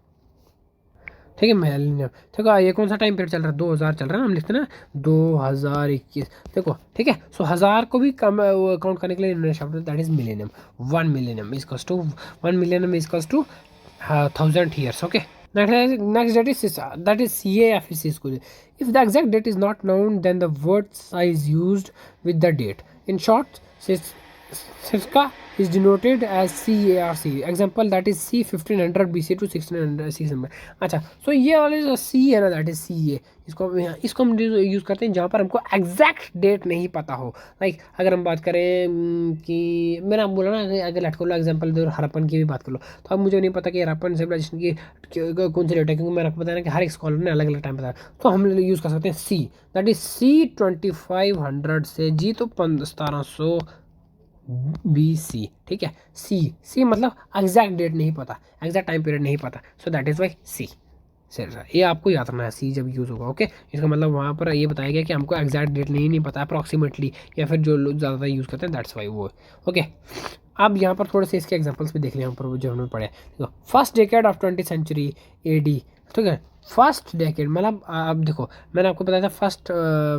ठीक है, मिलेनियम। देखो ये कौन सा टाइम पीरियड चल रहा है? 2000 चल रहा है, हम लिखते हैं ना 2021, देखो, ठीक है। सो 1000 को भी कम काउंट करने के लिए इन्होंने शब्द, that is millennium. 1 millennium equals to 1 millennium equals to 1000 years. Okay, next that is CAFC school. If the exact date is not known, then the word is used with the date. In short, Siska is denoted as CARC. Example, that is C 1500 BC to 1600 CE। अच्छा, सो ये वाले जो C है ना, that is CA, इसको हम use करते हैं जहाँ पर हमको एग्जैक्ट डेट नहीं पता हो। लाइक अगर हम बात करें कि मैंने आप बोला ना, अगर लेट कर लो एग्जांपल दो, हड़प्पन की भी बात कर लो, तो अब मुझे नहीं पता कि हड़प्पन सिविलाइजेशन की कौन सी डेट है, क्योंकि मैंने आपको बताया ना कि हर एक स्कॉलर ने अलग अलग टाइम बताया। तो हम यूज़ कर सकते हैं C, दैट इज C 2500 से G तो 1700 BC, ठीक है। सी मतलब एग्जैक्ट डेट नहीं पता, एग्जैक्ट टाइम पीरियड नहीं पता, so that is why see. Sir ये आपको याद रखना है, सी जब यूज़ होगा। ओके, इसका मतलब वहाँ पर ये बताया गया कि हमको एग्जैक्ट डेट नहीं पता, अप्रॉक्सीमेटली, या फिर जो लोग ज़्यादा यूज़ करते हैं, दैट्स वाई वो। ओके, अब यहाँ पर थोड़े से इसके एग्जांपल्स भी देख लें, यहाँ पर जो हमने पढ़े। First decade of 20th century AD, ठीक है। फर्स्ट डेकेड मतलब अब देखो, मैंने आपको बताया था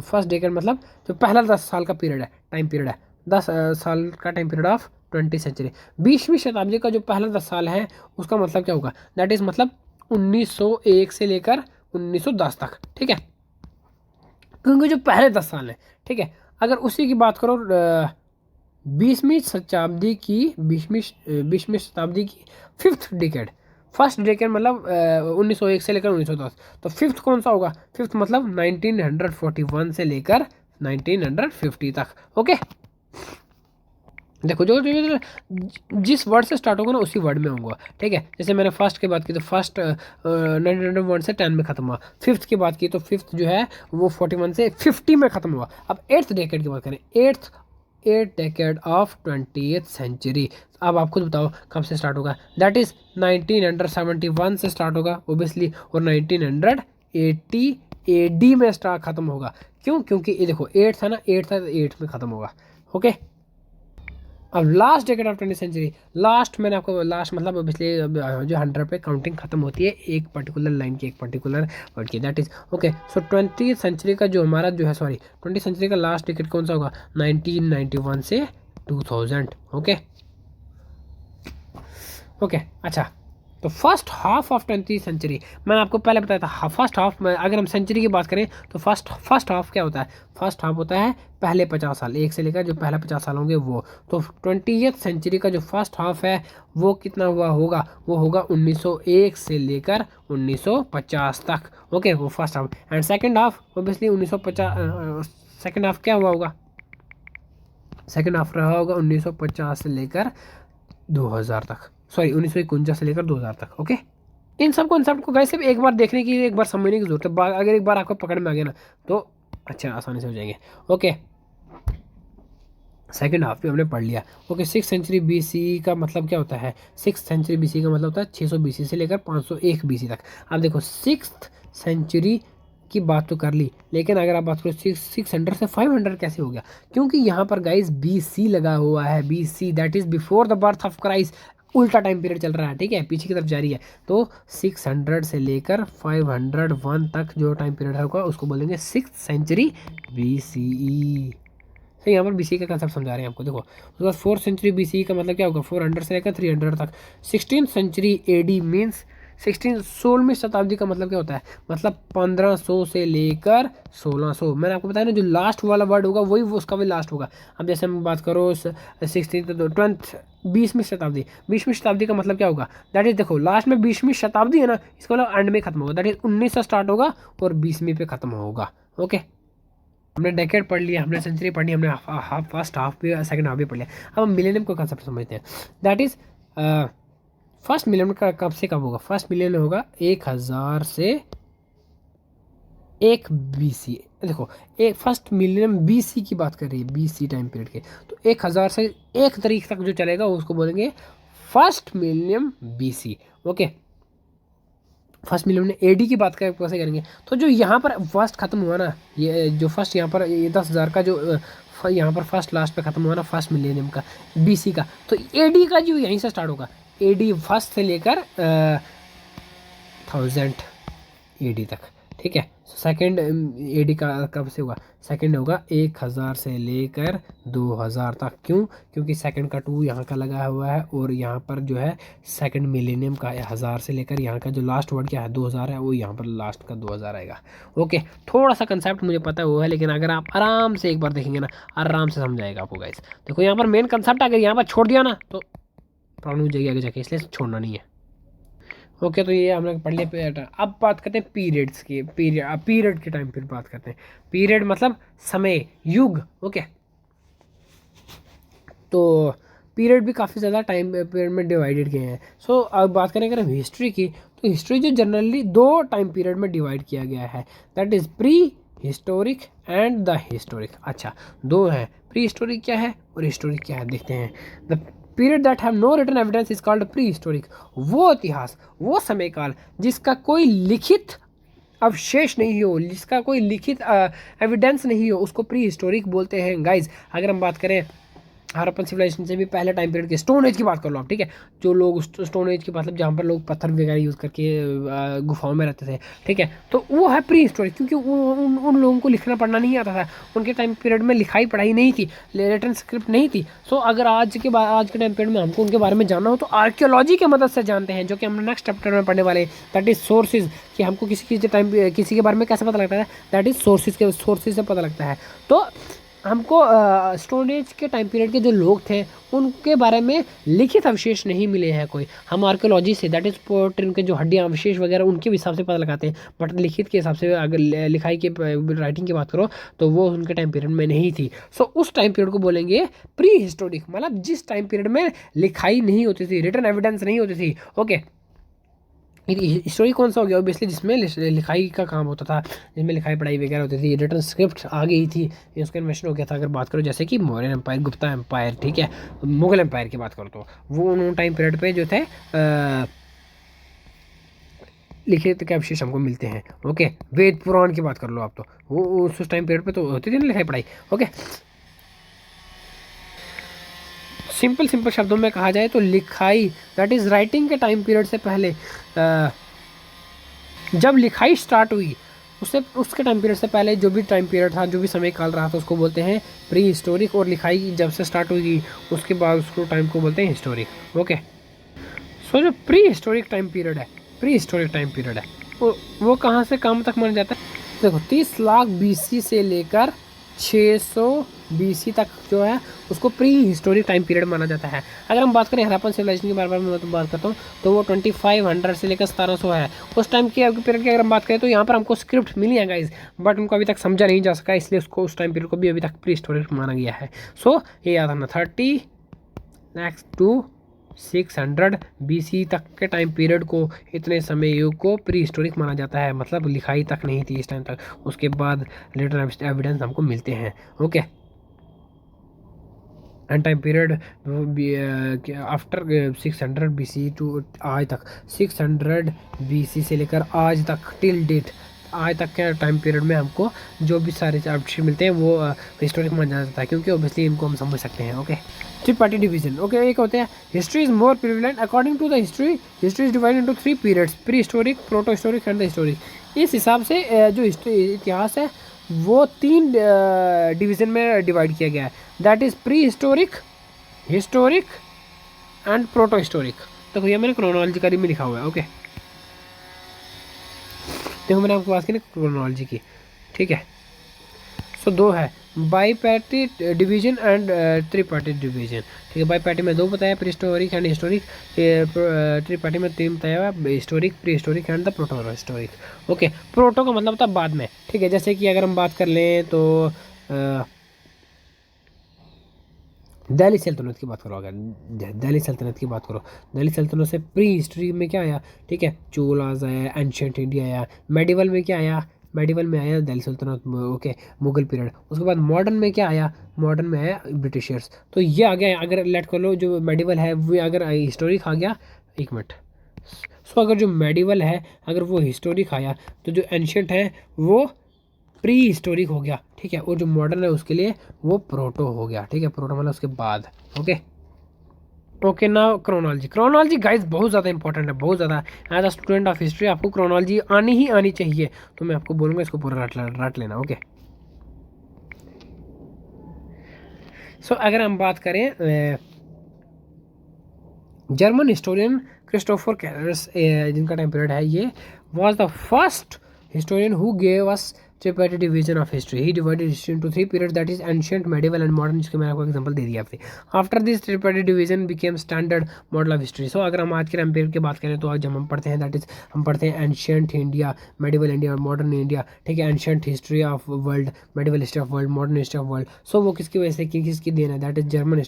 फर्स्ट डेकेड मतलब जो पहला 10 साल का पीरियड है, टाइम पीरियड है, 10 साल का time period of 20th century. 20वीं शताब्दी का जो पहला 10 साल है उसका मतलब क्या होगा? दैट इज मतलब 1901 से लेकर 1910 तक, ठीक है, क्योंकि जो पहले 10 साल हैं, ठीक है। अगर उसी की बात करो 20वीं शताब्दी की फिफ्थ डेकेड, फर्स्ट डेकेड मतलब 1901 से लेकर 1910, तो फिफ्थ कौन सा होगा? फिफ्थ मतलब 1941 से लेकर 1950 तक। ओके, देखो जो जिस वर्ड से स्टार्ट होगा ना उसी वर्ड में होगा, ठीक है। जैसे मैंने फर्स्ट की बात की तो फर्स्ट 1901 से 10 में खत्म हुआ, फिफ्थ की बात की तो फिफ्थ जो है वो 41 से 50 में खत्म हुआ। अब एट्थ डेकेड की बात करें, eighth decade of 20th century, अब आप खुद बताओ कब से स्टार्ट होगा? दैट इज 1971 से स्टार्ट होगा ओबियसली, और 1980 AD में स्टार्ट खत्म होगा। क्यों? क्योंकि ये देखो 8 था ना, 8 था तो 8 में खत्म होगा। ओके, अब last decade of 20th century, last मैंने आपको लास्ट मतलब ऑब्वियसली जो 100 पे काउंटिंग खत्म होती है एक पर्टिकुलर लाइन की, एक पर्टिकुलर वर्ड की, that is okay. So 20th century का जो हमारा जो है, सॉरी 20th सेंचुरी का लास्ट डेकेड कौन सा होगा, 1991 से 2000। ओके ओके अच्छा, तो first half of 20th century मैंने आपको पहले बताया था। फर्स्ट हाफ में अगर हम सेंचुरी की बात करें तो फर्स्ट हाफ क्या होता है, फर्स्ट हाफ होता है पहले 50 साल, एक से लेकर जो पहले 50 साल होंगे वो। तो 20th सेंचुरी का जो फर्स्ट हाफ है वो कितना हुआ होगा, वो होगा 1901 से लेकर 1950 तक। ओके वो first half. And second half obviously 1950, second half क्या हुआ होगा, सेकेंड हाफ रहा होगा 1950 से लेकर 2000 तक, सॉरी 1951 से लेकर 2000 तक। ओके, इन सब कॉन्सेप्ट को गाइस सिर्फ एक बार देखने की, एक बार समझने की जरूरत है। अगर एक बार आपको पकड़ में आ गया ना तो अच्छा आसानी से हो जाएंगे। ओके, सेकेंड हाफ भी हमने पढ़ लिया। ओके, 6th सेंचुरी BC का मतलब क्या होता है, 6th सेंचुरी BC का मतलब होता है 600 BC से लेकर 501 BC तक। अब देखो 6th सेंचुरी की बात तो कर ली, लेकिन अगर आप बात करो 600 से 500 कैसे हो गया, क्योंकि यहाँ पर गाइस BC लगा हुआ है। BC that is before the birth of Christ, उल्टा टाइम पीरियड चल रहा है, ठीक है, पीछे की तरफ जारी है। तो 600 से लेकर 501 तक जो टाइम पीरियड होगा उसको बोलेंगे 6th सेंचुरी BCE। तो यहाँ पर BC का कंसेप्ट समझा रहे हैं आपको। देखो उसके बाद 4th सेंचुरी BC का मतलब क्या होगा, 400 से लेकर 300 तक। 16th सेंचुरी AD मीन्स 16वीं शताब्दी का मतलब क्या होता है, मतलब 1500 से लेकर 1600। मैंने आपको बताया ना, जो लास्ट वाला वर्ड होगा वही वो उसका भी लास्ट होगा। अब जैसे हम बात करो 16th तो 20वीं शताब्दी, 20वीं शताब्दी का मतलब क्या होगा, दैट इज देखो लास्ट में 20वीं शताब्दी है ना, इसका मतलब एंड में खत्म होगा, दैट इज 19 से स्टार्ट होगा और 20वीं पे खत्म होगा। ओके, हमने डेकेड पढ़ लिया, हमने सेंचुरी पढ़ लिया, हमने हाफ फर्स्ट हाफ भी सेकंड हाफ भी पढ़ लिया। अब हम मिलेनियम को कंसेप्ट समझते हैं। दैट इज फर्स्ट मिलियन का कब से कब होगा, फर्स्ट मिलियन होगा 1000 से 1 BC। देखो एक फर्स्ट मिलियन BC की बात कर रही है, BC टाइम पीरियड के, तो 1000 से 1 तारीख तक जो चलेगा उसको बोलेंगे first million BC। Okay, first million में AD की बात कैसे करेंगे, तो जो यहाँ पर फर्स्ट खत्म हुआ ना, ये जो फर्स्ट यहाँ पर 10,000 का जो यहाँ पर फर्स्ट लास्ट पे खत्म हुआ ना फर्स्ट मिलेनियम का BC का, तो AD का जो यहीं से स्टार्ट होगा, AD फर्स्ट से लेकर 1000 AD तक, ठीक है। सेकंड AD का कब से होगा, सेकंड होगा 1000 से लेकर 2000 तक। क्यों, क्योंकि सेकंड का 2 यहाँ का लगा हुआ है और यहाँ पर जो है सेकंड मिलेनियम का 1000 से लेकर यहाँ का जो लास्ट वर्ड क्या है 2000 है, वो यहाँ पर लास्ट का 2000 आएगा। ओके, थोड़ा सा कंसेप्ट मुझे पता है वो है, लेकिन अगर आप आराम से एक बार देखेंगे ना आराम से समझ आएगा आपको गाइस। देखो यहाँ पर मेन कंसेप्ट अगर यहाँ पर छोड़ दिया ना तो प्रॉब्लम हो जाएगी आगे जाके, इसलिए छोड़ना नहीं है। ओके, तो ये हमने पढ़ लिया। अब बात करते हैं पीरियड्स की, पीरियड के टाइम फिर बात करते हैं। पीरियड मतलब समय, युग। ओके, तो पीरियड भी काफ़ी ज़्यादा टाइम पीरियड में डिवाइडेड किए हैं। सो अब बात करें अगर हम हिस्ट्री की, तो हिस्ट्री जो जनरली 2 टाइम पीरियड में डिवाइड किया गया है, that is pre historic and the historic. अच्छा, 2 हैं, प्री हिस्टोरिक क्या है और हिस्टोरिक क्या है, देखते हैं। The period that have no written evidence is called pre historic. वो इतिहास, वो समय काल जिसका कोई लिखित अवशेष नहीं हो, जिसका कोई लिखित एविडेंस नहीं हो, उसको प्री हिस्टोरिक बोलते हैं गाइज। अगर हम बात करें हड़प्पन सिविलाइजेशन से भी पहले टाइम पीरियड के, स्टोन एज की बात कर लो आप, ठीक है, जो लोग स्टोन एज की मतलब जहाँ पर लोग पत्थर वगैरह यूज़ करके गुफाओं में रहते थे, ठीक है, तो वो है प्री हिस्टोरिक, क्योंकि उन लोगों को लिखना पढ़ना नहीं आता था, उनके टाइम पीरियड में लिखाई पढ़ाई नहीं थी, रिटन स्क्रिप्ट नहीं थी। सो अगर आज के टाइम पीरियड में हमको उनके बारे में जानना हो तो आर्कियोलॉजी की मदद से जानते हैं, जो कि हम नेक्स्ट चैप्टर में पढ़ने वाले, दैट इज सोर्सेज, कि हमको किसी के बारे में कैसे पता लगता है, दैट इज सोर्सेज से पता लगता है। तो हमको स्टोन एज के टाइम पीरियड के जो लोग थे उनके बारे में लिखित अवशेष नहीं मिले हैं कोई, हम आर्कियोलॉजी से, दैट इज पोर्ट्री, उनके जो हड्डियाँ अवशेष वगैरह उनके हिसाब से पता लगाते हैं, बट लिखित के हिसाब से अगर लिखाई के राइटिंग की बात करो तो वो उनके टाइम पीरियड में नहीं थी। सो उस टाइम पीरियड को बोलेंगे प्री हिस्टोरिक, मतलब जिस टाइम पीरियड में लिखाई नहीं होती थी, रिटन एविडेंस नहीं होती थी। ओके, हिस्टोरी कौन सा हो गया, ऑब्वियसली जिसमें लिखाई का काम होता था, जिसमें लिखाई पढ़ाई वगैरह होती थी, रिटर्न स्क्रिप्ट आ गई थी, उसका इन्वेंशन हो गया था। अगर बात करो जैसे कि मौर्यन एम्पायर, गुप्ता एम्पायर, ठीक है, मुगल एम्पायर की बात करो तो वो उन टाइम पीरियड पे जो थे लिखित के अवशेष हमको मिलते हैं। ओके, वेद पुराण की बात कर लो आप, तो वो उस टाइम पीरियड पे तो होती थी ना लिखाई पढ़ाई। ओके, सिंपल शब्दों में कहा जाए तो लिखाई, दैट इज़ राइटिंग के टाइम पीरियड से पहले, जब लिखाई स्टार्ट हुई उसके टाइम पीरियड से पहले जो भी टाइम पीरियड था, जो भी समय काल रहा था, उसको बोलते हैं प्री हिस्टोरिक। और लिखाई जब से स्टार्ट हुई उसके बाद उसको टाइम को बोलते हैं हिस्टोरिक। ओके, सो जो प्री हिस्टोरिक टाइम पीरियड है वो कहाँ से कहाँ तक माना जाता है? देखो 30 लाख BC से लेकर 600 BC तक जो है उसको प्री हिस्टोरिक टाइम पीरियड माना जाता है। अगर हम बात करें हड़प्पन सिविलाइजेशन की बार मैं तो बात करता हूँ, तो वो 2500 से लेकर 1700 है उस टाइम की पीरियड की। अगर हम बात करें तो यहाँ पर हमको स्क्रिप्ट मिली है गाइज, बट उनको अभी तक समझा नहीं जा सका, इसलिए उसको उस टाइम पीरियड को भी अभी तक प्री हिस्टोरिक माना गया है। सो ये याद रखना, 30 लाख टू 600 BC तक के टाइम पीरियड को, इतने समय युग को प्री हिस्टोरिक माना जाता है। मतलब लिखाई तक नहीं थी इस टाइम तक, उसके बाद लेटर एविडेंस हमको मिलते हैं। Okay, and time period after 600 BC to आज तक, 600 BC से लेकर आज तक टिल डेट, आज तक के टाइम पीरियड में हमको जो भी सारे अपडेट मिलते हैं वो हिस्टोरिक माना जाता है, क्योंकि ऑब्वियसली इनको हम समझ सकते हैं। Okay, three party division. Okay, एक होते हैं history is more prevalent according to the history is divided into 3 periods, pre historic, proto historic and the historic. इस हिसाब से जो इतिहास है वो 3 डिवीजन में डिवाइड किया गया है, that is pre historic, historic and proto historic. देखो ये मैंने क्रोनोलॉजिकली में लिखा हुआ है। ओके, देखो मैंने आपको बात की ना क्रोनोलॉजी की, ठीक है। सो 2 है, bipartite division and tripartite division, ठीक है। बाई पैटी में 2 बताया, prehistoric and historic. Tripartite में 3 बताया हुआ, historic, prehistoric and the protohistoric. Okay, proto का मतलब था बाद में, ठीक है। जैसे कि अगर हम बात कर लें तो दिल्ली सल्तनत की बात करो, अगर दिल्ली सल्तनत की बात करो, दिल्ली सल्तनत से प्री हिस्ट्री में क्या आया, ठीक है, चोलाज आया, एंशिएंट इंडिया आया। मेडिवल में क्या आया, मेडिवल में आया दिल्ली सल्तनत, ओके, मुगल पीरियड। उसके बाद मॉडर्न में क्या आया, मॉडर्न में आया ब्रिटिशर्स। तो ये आ गया, अगर लेट कर लो जो मेडिवल है वो अगर हिस्टोरिक आ गया, 1 मिनट। सो अगर जो मेडिवल है अगर वो हिस्टोरिक आया तो जो एंशिएंट है वो प्री हिस्टोरिक हो गया, ठीक है। और जो मॉडर्न है उसके लिए वो प्रोटो हो गया, ठीक है। प्रोटो मतलब उसके बाद। ओके, ओके ना, क्रोनोलॉजी गाइस बहुत ज़्यादा इंपॉर्टेंट है, बहुत ज़्यादा। As a student of history आपको क्रोनोलॉजी आनी ही आनी चाहिए, तो मैं आपको बोलूँगा इसको पूरा रट लेना। ओके, सो अगर हम बात करें जर्मन हिस्टोरियन क्रिस्टोफर कैलर्स, जिनका टाइम पीरियड है ये, was the first historian who gave us tripartite division of history. He divided history into 3 periods, that is ancient, medieval and modern, जिसके मैंने आपको एग्जांपल दे दिया आपसे। After this tripartite division became standard model of history. So अगर हम आज के time period की बात करें तो आज जब हम पढ़ते हैं दैट इज हम पढ़ते हैं एंशियंट इंडिया, मेडिवल इंडिया और मॉडर्न इंडिया, ठीक है। Ancient history of world, medieval history of world, modern history of world. So वो किसकी वजह से, किसकी देन है, that is German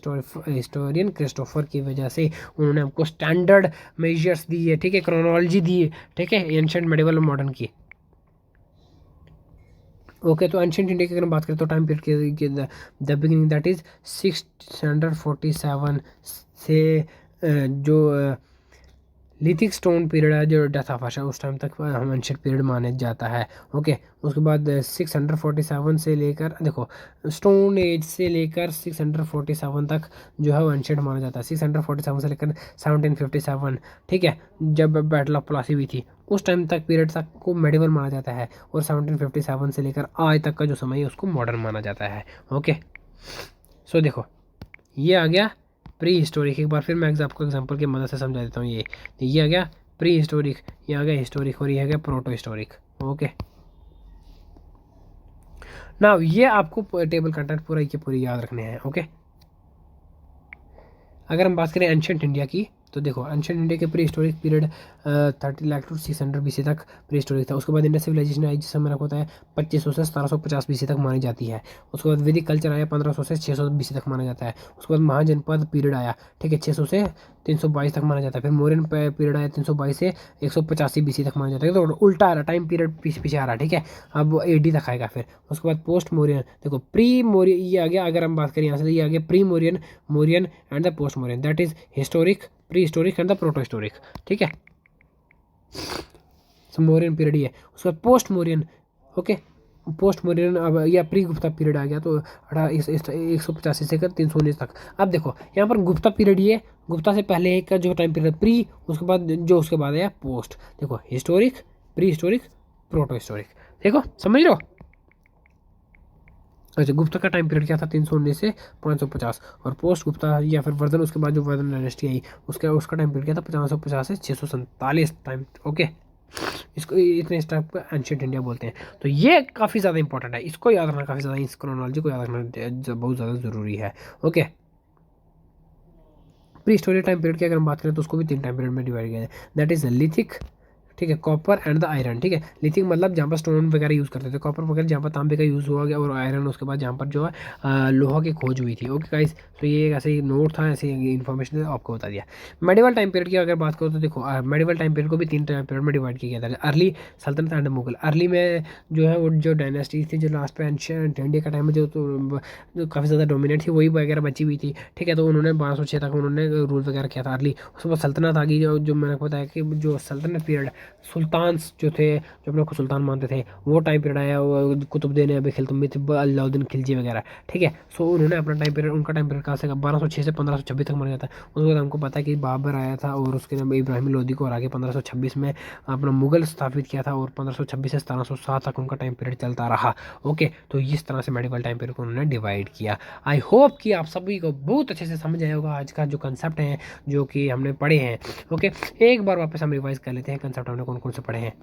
historian Christopher की वजह से। उन्होंने हमको स्टैंडर्ड मेजर्स दिए, ठीक है, क्रोनोलॉजी दी, ठीक है, एंशियंट, मेडिवल और मॉडर्न की। ओके, तो एंशियंट इंडिया की अगर हम बात करें तो टाइम पीरियड के द बिगिनिंग दैट इज 647 से जो लिथिक स्टोन पीरियड है, जो डेथ ऑफ आशा, उस टाइम तक हम एंशियंट पीरियड माने जाता है। ओके, उसके बाद 647 से लेकर, देखो स्टोन एज से लेकर 647 तक जो है वो एंशियंट माना जाता है। 647 से लेकर 1757, ठीक है, जब बैटल ऑफ प्लासी हुई थी उस टाइम तक पीरियड तक को मेडिवल माना जाता है। और 1757 से लेकर आज तक का जो समय है उसको मॉडर्न माना जाता है। ओके, सो देखो ये आ गया प्री हिस्टोरिक। एक बार फिर मैं आपको एग्जांपल की मदद से समझा देता हूँ। ये आ गया प्री हिस्टोरिक, ये आ गया हिस्टोरिक, और ये आ गया प्रोटो हिस्टोरिक। ओके, नाउ ये आपको टेबल कंटेंट पूरा ये पूरी याद रखने हैं। ओके, अगर हम बात करें एंशियंट इंडिया की तो देखो एंशियंट इंडिया के pre historic period 30 lakh to 600 BC तक प्री हिस्टोरिक था। उसके बाद इंडस सिविलाइजेशन आई जिसमें होता है 2500 से 1750 BC तक मानी जाती है। उसके बाद वैदिक कल्चर आया 1500 से 600 BC तक माना जाता है। उसके बाद महाजनपद पीरियड आया, ठीक है, 600 से 322 तक माना जाता है। फिर मौर्यन पीरियड आया 322 से 185 BC तक माना जाता है। तो उल्टा आ रहा, टाइम पीरियड पीछे आ रहा, ठीक है। अब AD तक आएगा। फिर उसके बाद पोस्ट मौर्यन, देखो प्री मौर्यन ये आ गया। अगर हम बात करें यहाँ से, ये आ गया pre Mauryan, Mauryan and the post Mauryan, that is historic, prehistoric and the proto historic, ठीक है। मौर्यन पीरियड ही है। उसके बाद post Mauryan, okay, post modern अब या प्री गुप्ता पीरियड आ गया, तो 185 से 319 तक। अब देखो यहाँ पर गुप्ता पीरियड, ये गुप्ता से पहले का जो टाइम पीरियड प्री, उसके बाद जो उसके बाद है पोस्ट। देखो historic, pre historic, proto historic. देखो समझ लो। अच्छा, गुप्ता का टाइम पीरियड क्या था? 319 से 550। और पोस्ट गुप्ता या फिर वर्धन, उसके बाद जो वर्धन डायनेस्टी आई, उसका टाइम पीरियड क्या था? 550 से 647 टाइम। ओके, इसको इतने इस टाइप का एंशिएंट इंडिया बोलते हैं। तो ये काफ़ी ज़्यादा इंपॉर्टेंट है, इसको याद रखना काफ़ी ज़्यादा, इस क्रोनोलॉजी को याद रखना बहुत ज़्यादा ज़रूरी है। Okay, pre historic time period की अगर हम बात करें तो उसको भी 3 टाइम पीरियड में डिवाइड किया है। दैट इज लिथिक, ठीक है, कॉपर एंड द आयरन। ठीक है, लिथिक मतलब जहाँ पर स्टोन वगैरह यूज़ करते थे, कॉपर वगैरह जहाँ पर तांबे का यूज़ हुआ गया, और आयरन उसके बाद जहाँ पर जो है लोहा की खोज हुई थी। ओके गाइस, तो ये एक ऐसे ही नोट था, ऐसे इन्फॉर्मेशन आपको बता दिया। मेडिवल टाइम पीरियड की अगर बात करो तो देखो मेडिवल टाइम पीरियड को भी 3 टाइम पीरियड में डिवाइड किया गया था। अर्ली सल्तनत एंड मुगल। अर्ली में जो है वो जो डायनेस्टी थी, जो लास्ट पे एंशिएंट इंडिया का टाइम में जो काफ़ी ज़्यादा डोमिनेट थी, वही वगैरह बची हुई थी। ठीक है, तो उन्होंने 1206 तक उन्होंने रूल वगैरह किया था अर्ली। उसके बाद सल्तनत आ गई, जो मैंने बताया कि जो सल्तनत पीरियड, सुल्तान जो थे, जो अपने को सुल्तान मानते थे, वो टाइम पीरियड आया, कुतुबुद्दीन ऐबक खिलतुमित, अलाउद्दीन खिलजी वगैरह। ठीक है, सो उन्होंने अपना टाइम पीरियड, उनका टाइम पीरियड कहाँ से 1206 से 1526 तक माना जाता है। उसके बाद हमको पता है कि बाबर आया था और उसके नाम इब्राहिम लोदी को हरा के 1526 में अपना मुगल स्थापित किया था, और 1526 से 1707 तक उनका टाइम पीरियड चलता रहा। ओके, तो इस तरह से मेडिवल टाइम पीरियड को उन्होंने डिवाइड किया। आई होप कि आप सभी को बहुत अच्छे से समझ आया होगा आज का जो कंसेप्ट है, जो कि हमने पढ़े हैं। ओके, एक बार वापस हम रिवाइज कर लेते हैं कंसेप्ट हमने कौन कौन से पढ़े हैं।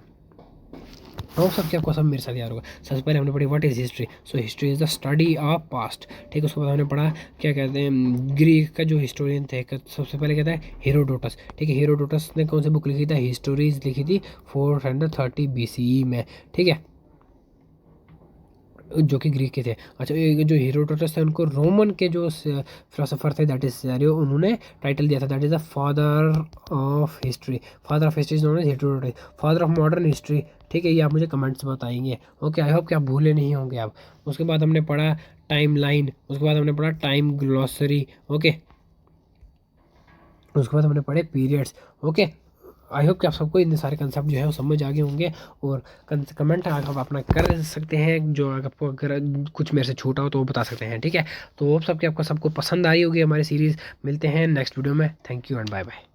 और सब क्या आपको सब मेरे साथ याद होगा। सबसे पहले हमने पढ़ी what is history. So history is the study of past. ठीक है, उसके बाद हमने पढ़ा क्या कहते हैं, ग्रीक का जो हिस्टोरियन थे, सबसे पहले कहता है हेरोडोटस। ठीक है, हेरोडोटस ने कौन सी बुक लिखी थी? हिस्टोरीज लिखी थी 430 BCE में। ठीक है, जो कि ग्रीक के थे। अच्छा, ये जो हेरोडोटस थे, उनको रोमन के जो फिलोसोफर थे, दैट इज सेरियो, उन्होंने टाइटल दिया था, that is the father of history. Father of history known as Herodotus, father of modern history. ठीक है, ये आप मुझे कमेंट्स बताएंगे। ओके, आई होप कि आप भूले नहीं होंगे आप। उसके बाद हमने पढ़ा टाइम लाइन, उसके बाद हमने पढ़ा टाइम ग्लॉसरी। ओके, उसके बाद हमने पढ़े पीरियड्स। ओके, आई होप कि आप सबको इतने सारे कंसेप्ट जो है वो समझ आ गए होंगे। और कमेंट आप अपना कर सकते हैं, जो आपको अगर कुछ मेरे से छूटा हो तो वो बता सकते हैं। ठीक है, तो होप सबके आपको सबको पसंद आई होगी हमारी सीरीज़। मिलते हैं नेक्स्ट वीडियो में। Thank you and bye bye.